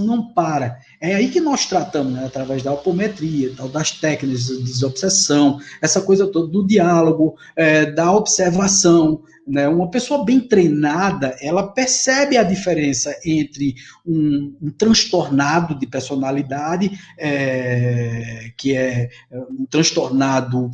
não para. É aí que nós tratamos, né, através da apometria, das técnicas de desobsessão, essa coisa toda do diálogo, da observação, né? Uma pessoa bem treinada, ela percebe a diferença entre um transtornado de personalidade, que é um transtornado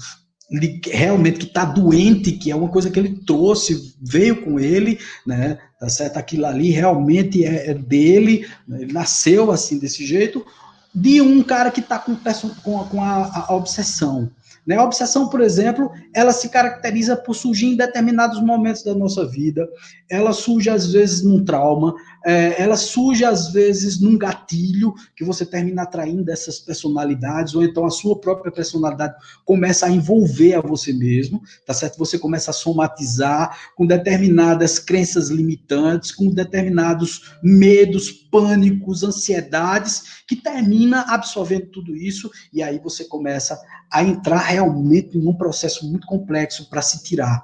realmente que está doente, que é uma coisa que ele trouxe, veio com ele, né? Tá certo? Aquilo ali realmente é dele, né? Ele nasceu assim desse jeito, de um cara que está com a obsessão. Né? A obsessão, por exemplo, ela se caracteriza por surgir em determinados momentos da nossa vida, ela surge às vezes num trauma, ela surge às vezes num gatilho, que você termina atraindo essas personalidades, ou então a sua própria personalidade começa a envolver a você mesmo, tá certo? Você começa a somatizar com determinadas crenças limitantes, com determinados medos, pânicos, ansiedades, que termina absorvendo tudo isso, e aí você começa a entrar realmente num processo muito complexo para se tirar.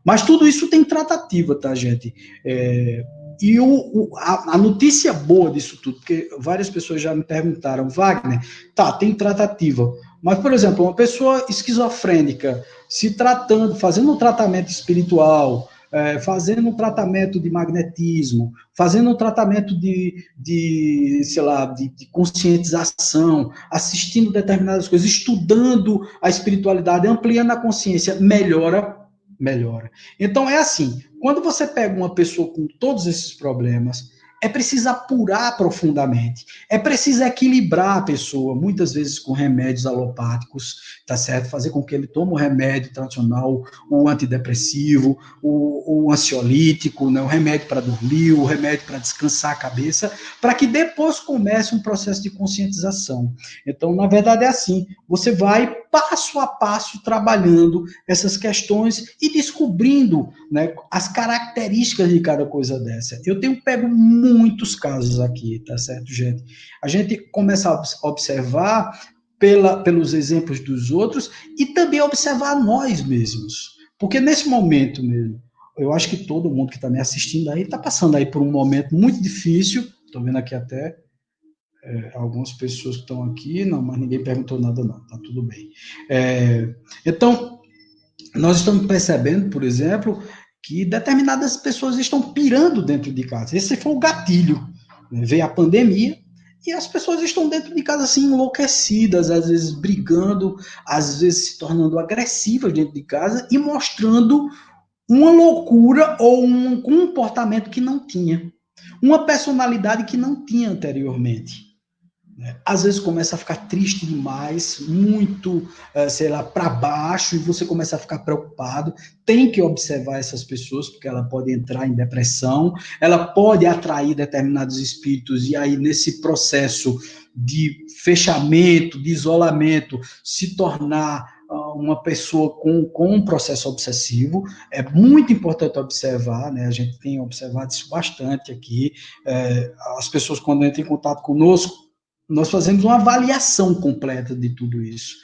Mas tudo isso tem tratativa, tá, gente? E a notícia boa disso tudo, porque várias pessoas já me perguntaram, Wagner, tá, tem tratativa, mas, por exemplo, uma pessoa esquizofrênica se tratando, fazendo um tratamento espiritual, fazendo um tratamento de magnetismo, fazendo um tratamento sei lá, de conscientização, assistindo determinadas coisas, estudando a espiritualidade, ampliando a consciência, melhora. Então, é assim, quando você pega uma pessoa com todos esses problemas, é preciso apurar profundamente, é preciso equilibrar a pessoa, muitas vezes com remédios alopáticos, tá certo? Fazer com que ele tome o remédio tradicional, o antidepressivo, o ansiolítico, né? O remédio para dormir, o remédio para descansar a cabeça, para que depois comece um processo de conscientização. Então, na verdade, é assim, você vai passo a passo trabalhando essas questões e descobrindo, né, as características de cada coisa dessa. Eu tenho pego muitos casos aqui, tá certo, gente? A gente começa a observar pelos exemplos dos outros e também observar nós mesmos. Porque nesse momento mesmo, eu acho que todo mundo que está me assistindo aí está passando aí por um momento muito difícil. Estou vendo aqui até algumas pessoas que estão aqui, não, mas ninguém perguntou nada não, tá tudo bem. Então, nós estamos percebendo, por exemplo, que determinadas pessoas estão pirando dentro de casa. Esse foi o gatilho, né? Veio a pandemia e as pessoas estão dentro de casa assim enlouquecidas, às vezes brigando, às vezes se tornando agressivas dentro de casa e mostrando uma loucura ou um comportamento que não tinha, uma personalidade que não tinha anteriormente. Às vezes começa a ficar triste demais, muito, sei lá, para baixo, e você começa a ficar preocupado. Tem que observar essas pessoas, porque ela pode entrar em depressão, ela pode atrair determinados espíritos, e aí nesse processo de fechamento, de isolamento, se tornar uma pessoa com um processo obsessivo. É muito importante observar, né? A gente tem observado isso bastante aqui. As pessoas, quando entram em contato conosco, nós fazemos uma avaliação completa de tudo isso,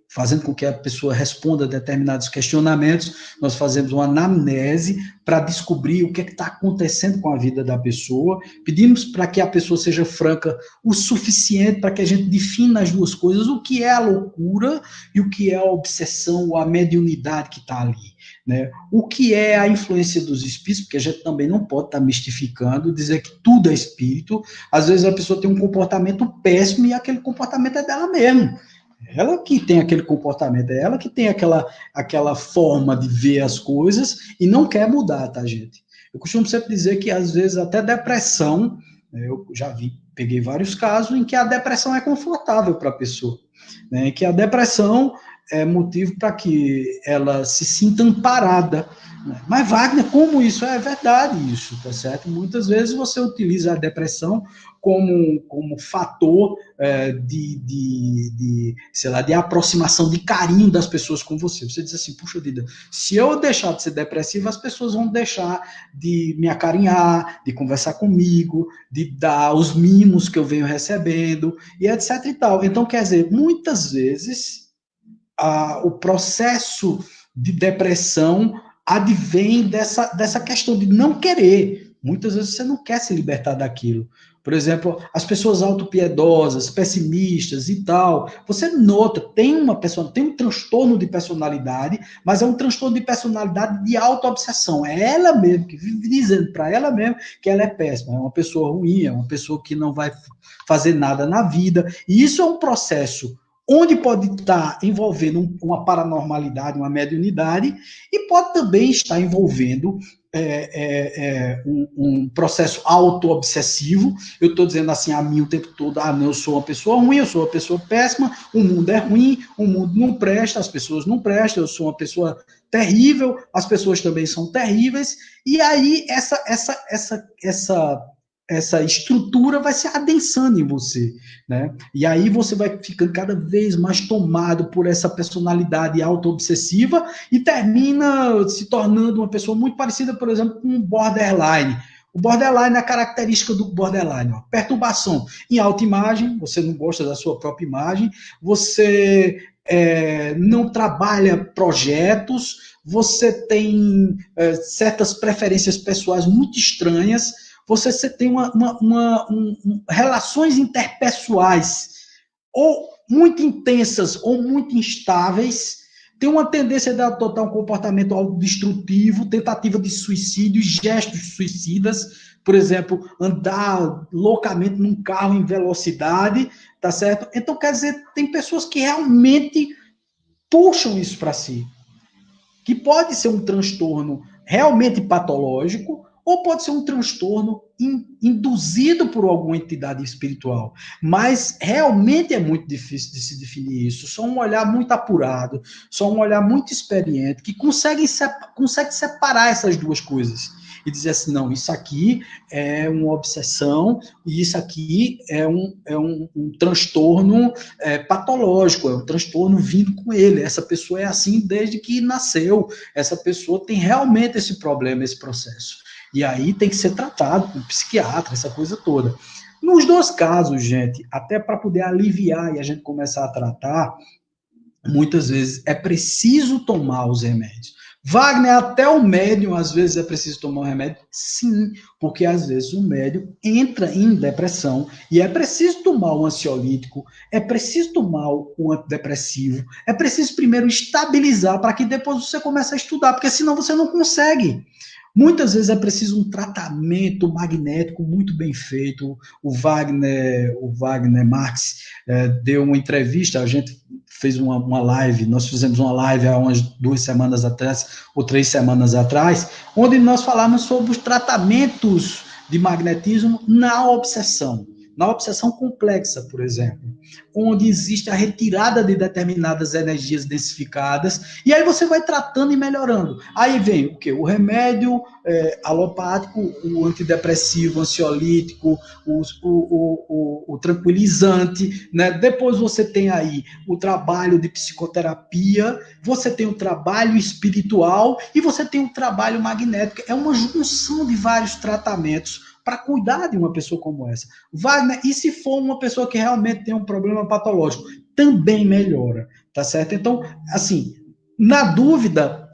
fazendo com que a pessoa responda a determinados questionamentos. Nós fazemos uma anamnese para descobrir o que está acontecendo com a vida da pessoa, pedimos para que a pessoa seja franca o suficiente para que a gente defina as duas coisas, o que é a loucura e o que é a obsessão ou a mediunidade que está ali. Né? O que é a influência dos espíritos, porque a gente também não pode estar mistificando, dizer que tudo é espírito. Às vezes a pessoa tem um comportamento péssimo e aquele comportamento é dela mesmo. Ela que tem aquele comportamento, é ela que tem aquela forma de ver as coisas e não quer mudar, tá, gente? Eu costumo sempre dizer que às vezes até depressão, eu já peguei vários casos em que a depressão é confortável para a pessoa, né? Que a depressão é motivo para que ela se sinta amparada. Mas, Wagner, como isso? É verdade isso, tá certo? Muitas vezes você utiliza a depressão como fator sei lá, de aproximação, de carinho das pessoas com você. Você diz assim, puxa vida, se eu deixar de ser depressivo, as pessoas vão deixar de me acarinhar, de conversar comigo, de dar os mimos que eu venho recebendo, e etc e tal. Então, quer dizer, muitas vezes o processo de depressão advém dessa questão de não querer. Muitas vezes você não quer se libertar daquilo. Por exemplo, as pessoas autopiedosas, pessimistas e tal, você nota, tem um transtorno de personalidade, mas é um transtorno de personalidade de auto-obsessão. É ela mesma que vive dizendo para ela mesma que ela é péssima, é uma pessoa ruim, é uma pessoa que não vai fazer nada na vida. E isso é um processo onde pode estar envolvendo uma paranormalidade, uma mediunidade, e pode também estar envolvendo um processo auto-obsessivo. Eu estou dizendo assim a mim o tempo todo, não, eu sou uma pessoa ruim, eu sou uma pessoa péssima, o mundo é ruim, o mundo não presta, as pessoas não prestam, eu sou uma pessoa terrível, as pessoas também são terríveis, e aí essa estrutura vai se adensando em você, né? E aí você vai ficando cada vez mais tomado por essa personalidade auto-obsessiva e termina se tornando uma pessoa muito parecida, por exemplo, com um borderline. O borderline, a característica do borderline, perturbação em autoimagem, você não gosta da sua própria imagem, você não trabalha projetos, você tem certas preferências pessoais muito estranhas, você tem relações interpessoais ou muito intensas ou muito instáveis, tem uma tendência de adotar um comportamento autodestrutivo, tentativa de suicídio, gestos suicidas, por exemplo, andar loucamente num carro em velocidade, tá certo? Então, quer dizer, tem pessoas que realmente puxam isso para si, que pode ser um transtorno realmente patológico, ou pode ser um transtorno induzido por alguma entidade espiritual. Mas realmente é muito difícil de se definir isso. Só um olhar muito apurado, só um olhar muito experiente, que consegue separar essas duas coisas. E dizer assim, não, isso aqui é uma obsessão, e isso aqui é um transtorno patológico, é um transtorno vindo com ele. Essa pessoa é assim desde que nasceu, essa pessoa tem realmente esse problema, esse processo. E aí tem que ser tratado com psiquiatra, essa coisa toda. Nos dois casos, gente, até para poder aliviar e a gente começar a tratar, muitas vezes é preciso tomar os remédios. Wagner, até o médium, às vezes é preciso tomar um remédio? Sim, porque às vezes o médium entra em depressão e é preciso tomar um ansiolítico, é preciso tomar um antidepressivo, é preciso primeiro estabilizar para que depois você comece a estudar, porque senão você não consegue. Muitas vezes é preciso um tratamento magnético muito bem feito. O Wagner Marx deu uma entrevista, a gente fez uma live, nós fizemos uma live há umas 2 semanas atrás, ou 3 semanas atrás, onde nós falamos sobre os tratamentos de magnetismo na obsessão complexa, por exemplo, onde existe a retirada de determinadas energias densificadas, e aí você vai tratando e melhorando. Aí vem o quê? O remédio alopático, o antidepressivo, o ansiolítico, o tranquilizante, né? Depois você tem aí o trabalho de psicoterapia, você tem o trabalho espiritual e você tem o trabalho magnético. É uma junção de vários tratamentos para cuidar de uma pessoa como essa. Wagner, e se for uma pessoa que realmente tem um problema patológico? Também melhora, tá certo? Então, assim, na dúvida,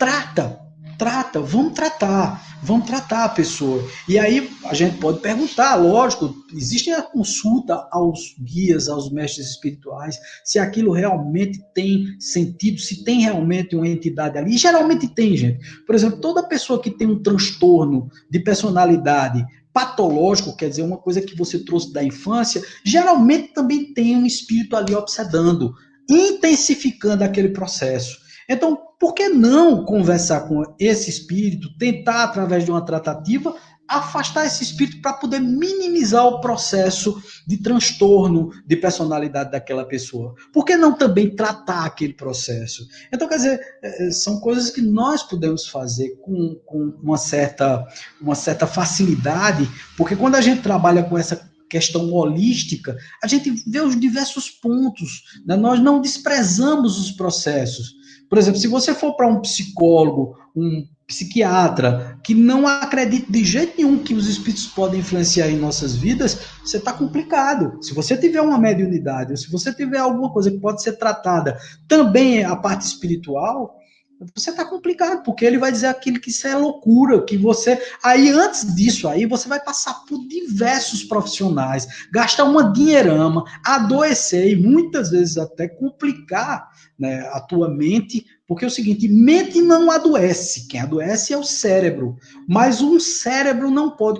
vamos tratar a pessoa. E aí a gente pode perguntar, lógico, existe a consulta aos guias, aos mestres espirituais, se aquilo realmente tem sentido, se tem realmente uma entidade ali. E geralmente tem, gente. Por exemplo, toda pessoa que tem um transtorno de personalidade patológico, quer dizer, uma coisa que você trouxe da infância, geralmente também tem um espírito ali obsedando, intensificando aquele processo. Então, por que não conversar com esse espírito, tentar, através de uma tratativa, afastar esse espírito para poder minimizar o processo de transtorno de personalidade daquela pessoa? Por que não também tratar aquele processo? Então, quer dizer, são coisas que nós podemos fazer com uma certa facilidade, porque quando a gente trabalha com essa questão holística, a gente vê os diversos pontos, né? Nós não desprezamos os processos. Por exemplo, se você for para um psicólogo, um psiquiatra, que não acredita de jeito nenhum que os espíritos podem influenciar em nossas vidas, você está complicado. Se você tiver uma mediunidade, ou se você tiver alguma coisa que pode ser tratada, também a parte espiritual, você está complicado, porque ele vai dizer aquilo que isso é loucura, que você... Aí, antes disso aí, você vai passar por diversos profissionais, gastar uma dinheirama, adoecer e muitas vezes até complicar, né, a tua mente, porque é o seguinte, mente não adoece, quem adoece é o cérebro, mas um cérebro não pode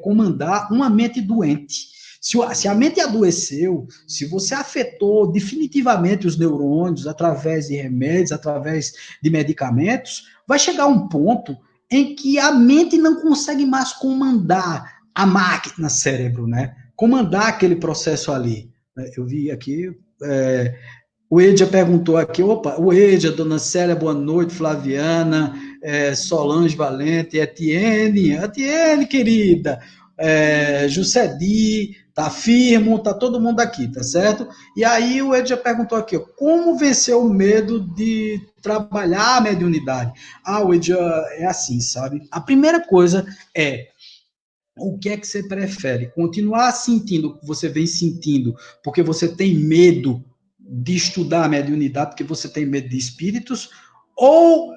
comandar uma mente doente. Se a mente adoeceu, se você afetou definitivamente os neurônios através de remédios, através de medicamentos, vai chegar um ponto em que a mente não consegue mais comandar a máquina cérebro, né? Comandar aquele processo ali. Eu vi aqui, o Edia perguntou aqui, opa, o Edia, Dona Célia, boa noite, Flaviana, Solange Valente, Etienne, querida, Jussedi, tá firme, tá todo mundo aqui, tá certo? E aí o Edia perguntou aqui, como vencer o medo de trabalhar a mediunidade? O Edia, é assim, sabe? A primeira coisa é, o que é que você prefere? Continuar sentindo o que você vem sentindo porque você tem medo de estudar a mediunidade, porque você tem medo de espíritos, ou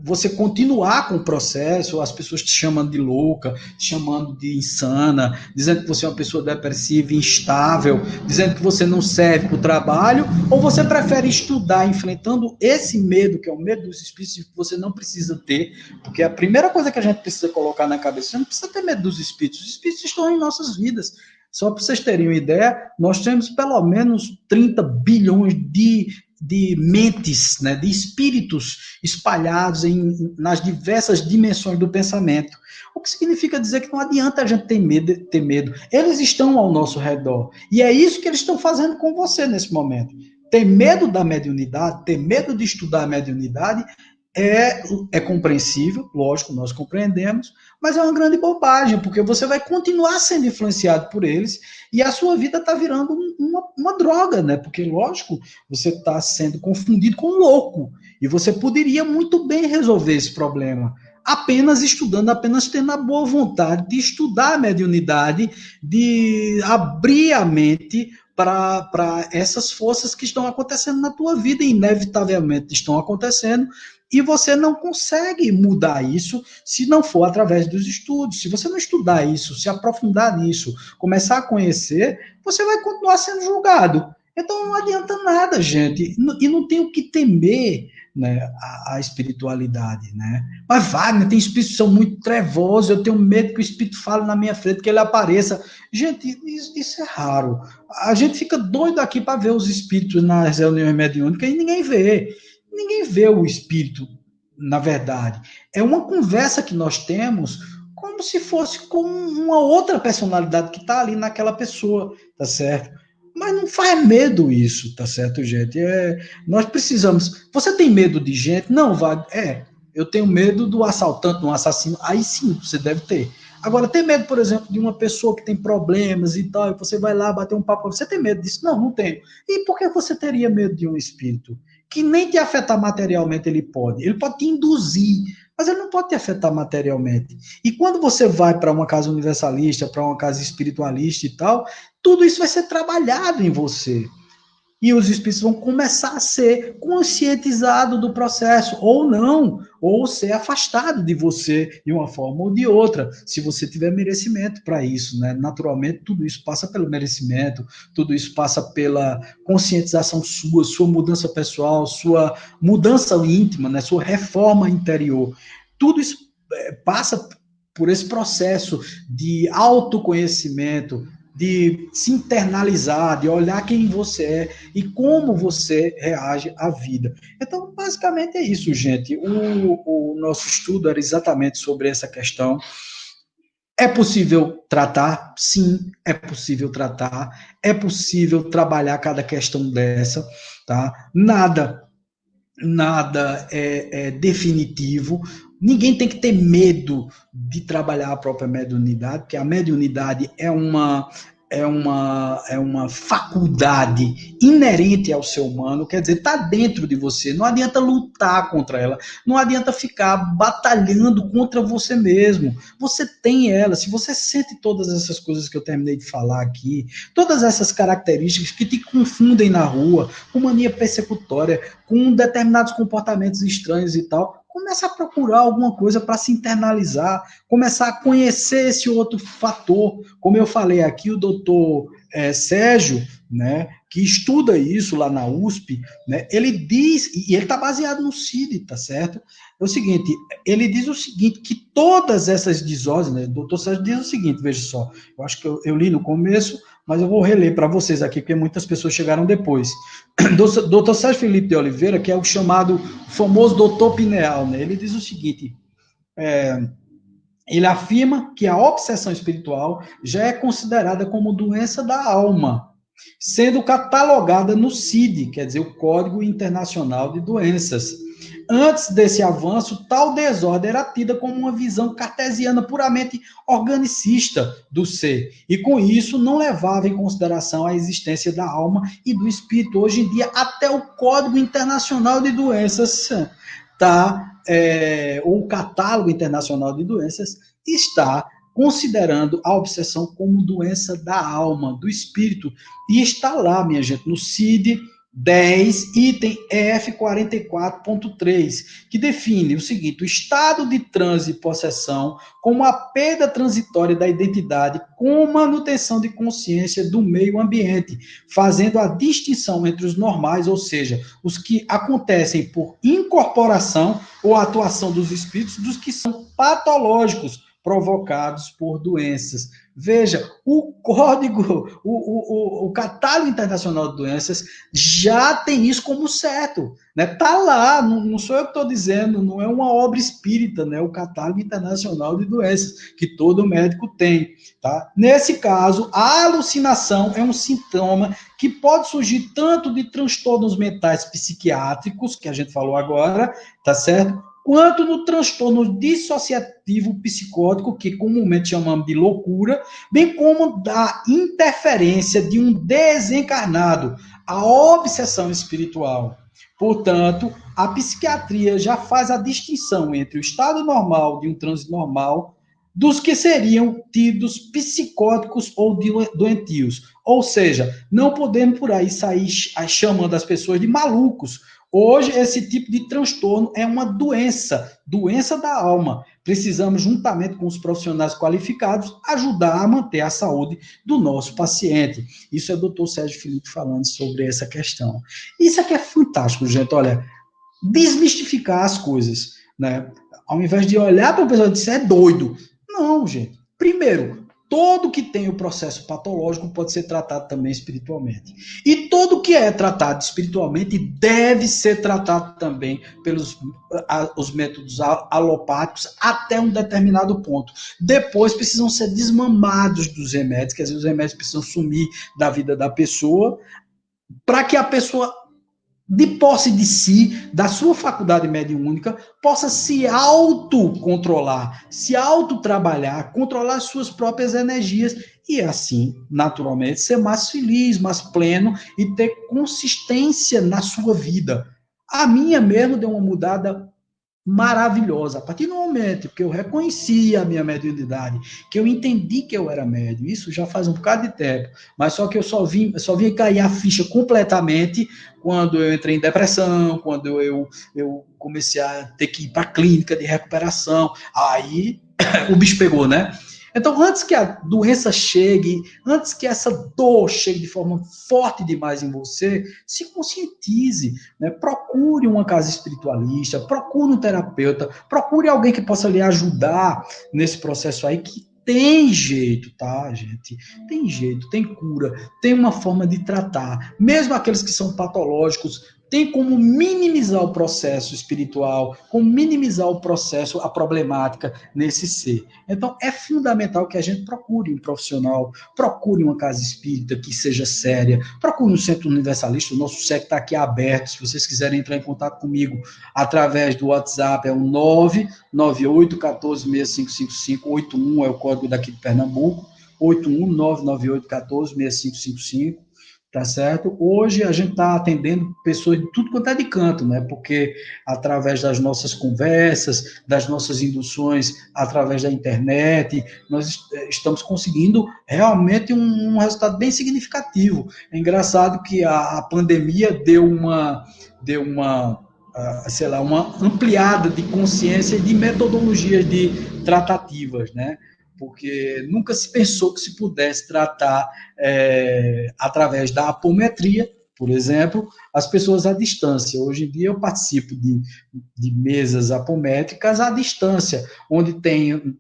você continuar com o processo, as pessoas te chamando de louca, te chamando de insana, dizendo que você é uma pessoa depressiva, instável, dizendo que você não serve para o trabalho, ou você prefere estudar enfrentando esse medo, que é o medo dos espíritos, que você não precisa ter, porque a primeira coisa que a gente precisa colocar na cabeça, você não precisa ter medo dos espíritos, os espíritos estão em nossas vidas. Só para vocês terem uma ideia, nós temos pelo menos 30 bilhões de mentes, né, de espíritos espalhados nas diversas dimensões do pensamento. O que significa dizer que não adianta a gente ter medo. Eles estão ao nosso redor. E é isso que eles estão fazendo com você nesse momento. Ter medo da mediunidade, ter medo de estudar a mediunidade é compreensível, lógico, nós compreendemos, mas é uma grande bobagem, porque você vai continuar sendo influenciado por eles e a sua vida está virando uma droga, né? Porque, lógico, você está sendo confundido com um louco e você poderia muito bem resolver esse problema apenas estudando, apenas tendo a boa vontade de estudar a mediunidade, de abrir a mente para essas forças que estão acontecendo na tua vida, e inevitavelmente estão acontecendo, E você não consegue mudar isso se não for através dos estudos. Se você não estudar isso, se aprofundar nisso, começar a conhecer, você vai continuar sendo julgado. Então não adianta nada, gente. E não tem o que temer, né, a espiritualidade, né? Mas Wagner, tem espíritos que são muito trevosos, eu tenho medo que o espírito fale na minha frente, que ele apareça. Gente, isso é raro. A gente fica doido aqui para ver os espíritos nas reuniões mediúnicas e ninguém vê. Ninguém vê o espírito, na verdade. É uma conversa que nós temos como se fosse com uma outra personalidade que está ali naquela pessoa, tá certo? Mas não faz medo isso, tá certo, gente? Nós precisamos. Você tem medo de gente? Não, Wagner. Eu tenho medo do assaltante, do assassino. Aí sim, você deve ter. Agora, tem medo, por exemplo, de uma pessoa que tem problemas e tal, e você vai lá bater um papo. Você tem medo disso? Não, não tenho. E por que você teria medo de um espírito? Que nem te afetar materialmente ele pode. Ele pode te induzir, mas ele não pode te afetar materialmente. E quando você vai para uma casa universalista, para uma casa espiritualista e tal, tudo isso vai ser trabalhado em você. E os espíritos vão começar a ser conscientizados do processo, ou não, ou ser afastado de você de uma forma ou de outra, se você tiver merecimento para isso, né? Naturalmente, tudo isso passa pelo merecimento, tudo isso passa pela conscientização sua mudança pessoal, sua mudança íntima, né? Sua reforma interior. Tudo isso passa por esse processo de autoconhecimento, de se internalizar, de olhar quem você é e como você reage à vida. Então, basicamente é isso, gente. O nosso estudo era exatamente sobre essa questão. É possível tratar? Sim, é possível tratar. É possível trabalhar cada questão dessa, tá? Nada é definitivo. Ninguém tem que ter medo de trabalhar a própria mediunidade, porque a mediunidade é uma faculdade inerente ao ser humano, quer dizer, está dentro de você. Não adianta lutar contra ela, não adianta ficar batalhando contra você mesmo. Você tem ela. Se você sente todas essas coisas que eu terminei de falar aqui, todas essas características que te confundem na rua, com mania persecutória, com determinados comportamentos estranhos e tal, começa a procurar alguma coisa para se internalizar, começar a conhecer esse outro fator. Como eu falei aqui, o doutor Sérgio, né, que estuda isso lá na USP, né, ele diz, e ele está baseado no CID, tá certo? É o seguinte, ele diz o seguinte, que todas essas disoses, né, o doutor Sérgio diz o seguinte, veja só, eu acho que eu li no começo, mas eu vou reler para vocês aqui, porque muitas pessoas chegaram depois. Doutor Sérgio Felipe de Oliveira, que é o chamado famoso doutor Pineal, né? Ele diz o seguinte, ele afirma que a obsessão espiritual já é considerada como doença da alma, sendo catalogada no CID, quer dizer, o Código Internacional de Doenças. Antes desse avanço, tal desordem era tida como uma visão cartesiana puramente organicista do ser, e com isso não levava em consideração a existência da alma e do espírito. Hoje em dia, até o Código Internacional de Doenças o Catálogo Internacional de Doenças está considerando a obsessão como doença da alma, do espírito, e está lá, minha gente, no CID 10, item F44.3, que define o seguinte: o estado de transe e possessão como a perda transitória da identidade com manutenção de consciência do meio ambiente, fazendo a distinção entre os normais, ou seja, os que acontecem por incorporação ou atuação dos espíritos, dos que são patológicos, provocados por doenças. Veja, o código, o Catálogo Internacional de Doenças já tem isso como certo, né? Tá lá, não sou eu que estou dizendo, não é uma obra espírita, né? O Catálogo Internacional de Doenças, que todo médico tem, tá? Nesse caso, a alucinação é um sintoma que pode surgir tanto de transtornos mentais psiquiátricos, que a gente falou agora, tá certo? Quanto no transtorno dissociativo psicótico, que comumente chamamos de loucura, bem como da interferência de um desencarnado, a obsessão espiritual. Portanto, a psiquiatria já faz a distinção entre o estado normal de um transe normal dos que seriam tidos psicóticos ou doentios. Ou seja, não podemos por aí sair chamando as pessoas de malucos, Hoje, esse tipo de transtorno é uma doença da alma. Precisamos, juntamente com os profissionais qualificados, ajudar a manter a saúde do nosso paciente. Isso é o doutor Sérgio Felipe falando sobre essa questão. Isso aqui é fantástico, gente. Olha, desmistificar as coisas, né? Ao invés de olhar para a pessoa e dizer, é doido. Não, gente. Primeiro, todo que tem o processo patológico pode ser tratado também espiritualmente. E todo que é tratado espiritualmente deve ser tratado também pelos os métodos alopáticos até um determinado ponto. Depois precisam ser desmamados dos remédios, que às vezes os remédios precisam sumir da vida da pessoa, para que a pessoa, de posse de si, da sua faculdade mediúnica, possa se autocontrolar, se autotrabalhar, controlar as suas próprias energias e assim, naturalmente, ser mais feliz, mais pleno e ter consistência na sua vida. A minha mesmo deu uma mudada maravilhosa. A partir do momento que eu reconheci a minha mediunidade, que eu entendi que eu era médium, isso já faz um bocado de tempo, mas só que eu só vim cair a ficha completamente quando eu entrei em depressão, quando eu comecei a ter que ir para a clínica de recuperação, aí o bicho pegou, né? Então, antes que a doença chegue, antes que essa dor chegue de forma forte demais em você, se conscientize, né? Procure uma casa espiritualista, procure um terapeuta, procure alguém que possa lhe ajudar nesse processo aí, que tem jeito, tá, gente? Tem jeito, tem cura, tem uma forma de tratar. Mesmo aqueles que são patológicos, tem como minimizar o processo espiritual, como minimizar o processo, a problemática nesse ser. Então, é fundamental que a gente procure um profissional, procure uma casa espírita que seja séria, procure um centro universalista. O nosso CEC está aqui aberto. Se vocês quiserem entrar em contato comigo através do WhatsApp, é o 998-14-6555, 81 é o código daqui de Pernambuco, 81998-14-6555. Tá certo? Hoje a gente está atendendo pessoas de tudo quanto é de canto, né? Porque através das nossas conversas, das nossas induções, através da internet, nós estamos conseguindo realmente um resultado bem significativo. É engraçado que a pandemia deu uma sei lá, uma ampliada de consciência e de metodologias de tratativas, né? Porque nunca se pensou que se pudesse tratar através da apometria, por exemplo, as pessoas à distância. Hoje em dia eu participo de mesas apométricas à distância, onde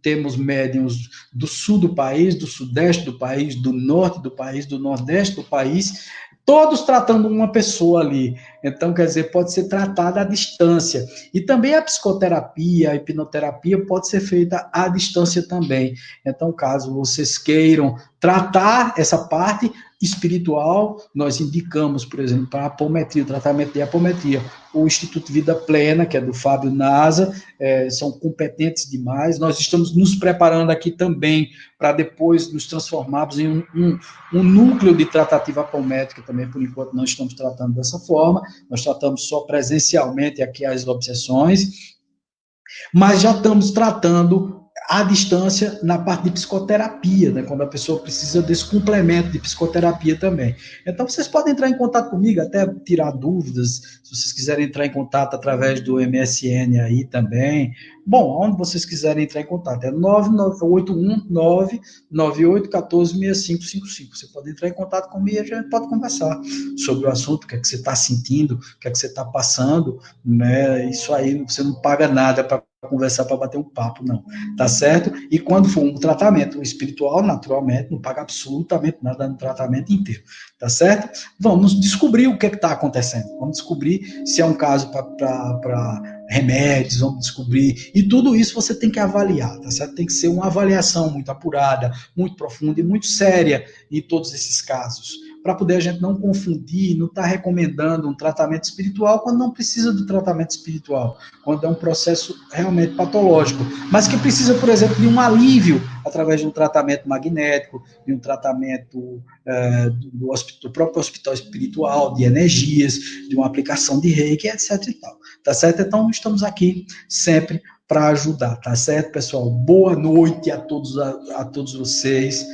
temos médiums do sul do país, do sudeste do país, do norte do país, do nordeste do país, todos tratando uma pessoa ali. Então, quer dizer, pode ser tratada à distância. E também a psicoterapia, a hipnoterapia pode ser feita à distância também. Então, caso vocês queiram tratar essa parte espiritual, nós indicamos, por exemplo, para a apometria, o tratamento de apometria, o Instituto Vida Plena, que é do Fábio Nasa, são competentes demais. Nós estamos nos preparando aqui também para depois nos transformarmos em um núcleo de tratativa apométrica também. Por enquanto não estamos tratando dessa forma, nós tratamos só presencialmente aqui as obsessões, mas já estamos tratando à distância na parte de psicoterapia, né, quando a pessoa precisa desse complemento de psicoterapia também. Então, vocês podem entrar em contato comigo, até tirar dúvidas, se vocês quiserem entrar em contato através do MSN aí também. Bom, onde vocês quiserem entrar em contato, é 819-9814-6555. Você pode entrar em contato comigo e a gente pode conversar sobre o assunto, o que é que você está sentindo, o que é que você está passando, né? Isso aí você não paga nada para conversar, para bater um papo, não, tá certo? E quando for um tratamento espiritual, naturalmente, não paga absolutamente nada no tratamento inteiro, tá certo? Vamos descobrir o que está acontecendo, vamos descobrir se é um caso para remédios, vamos descobrir, e tudo isso você tem que avaliar, tá certo? Tem que ser uma avaliação muito apurada, muito profunda e muito séria em todos esses casos, para poder a gente não confundir, não estar recomendando um tratamento espiritual quando não precisa do tratamento espiritual, quando é um processo realmente patológico, mas que precisa, por exemplo, de um alívio através de um tratamento magnético, de um tratamento do próprio hospital espiritual, de energias, de uma aplicação de reiki, etc. e tal. Tá certo? Então, estamos aqui sempre para ajudar, tá certo, pessoal? Boa noite a todos vocês.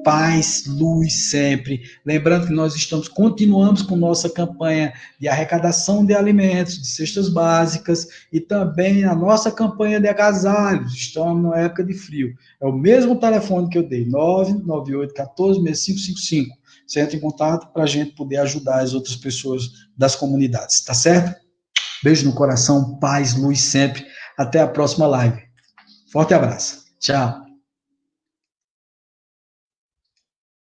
paz, luz sempre. Lembrando que nós continuamos com nossa campanha de arrecadação de alimentos, de cestas básicas e também a nossa campanha de agasalhos. Estamos numa época de frio. É o mesmo telefone que eu dei, 998-14-6555. Você entra em contato para a gente poder ajudar as outras pessoas das comunidades, tá certo? Beijo no coração, paz, luz sempre. Até a próxima live. Forte abraço. Tchau.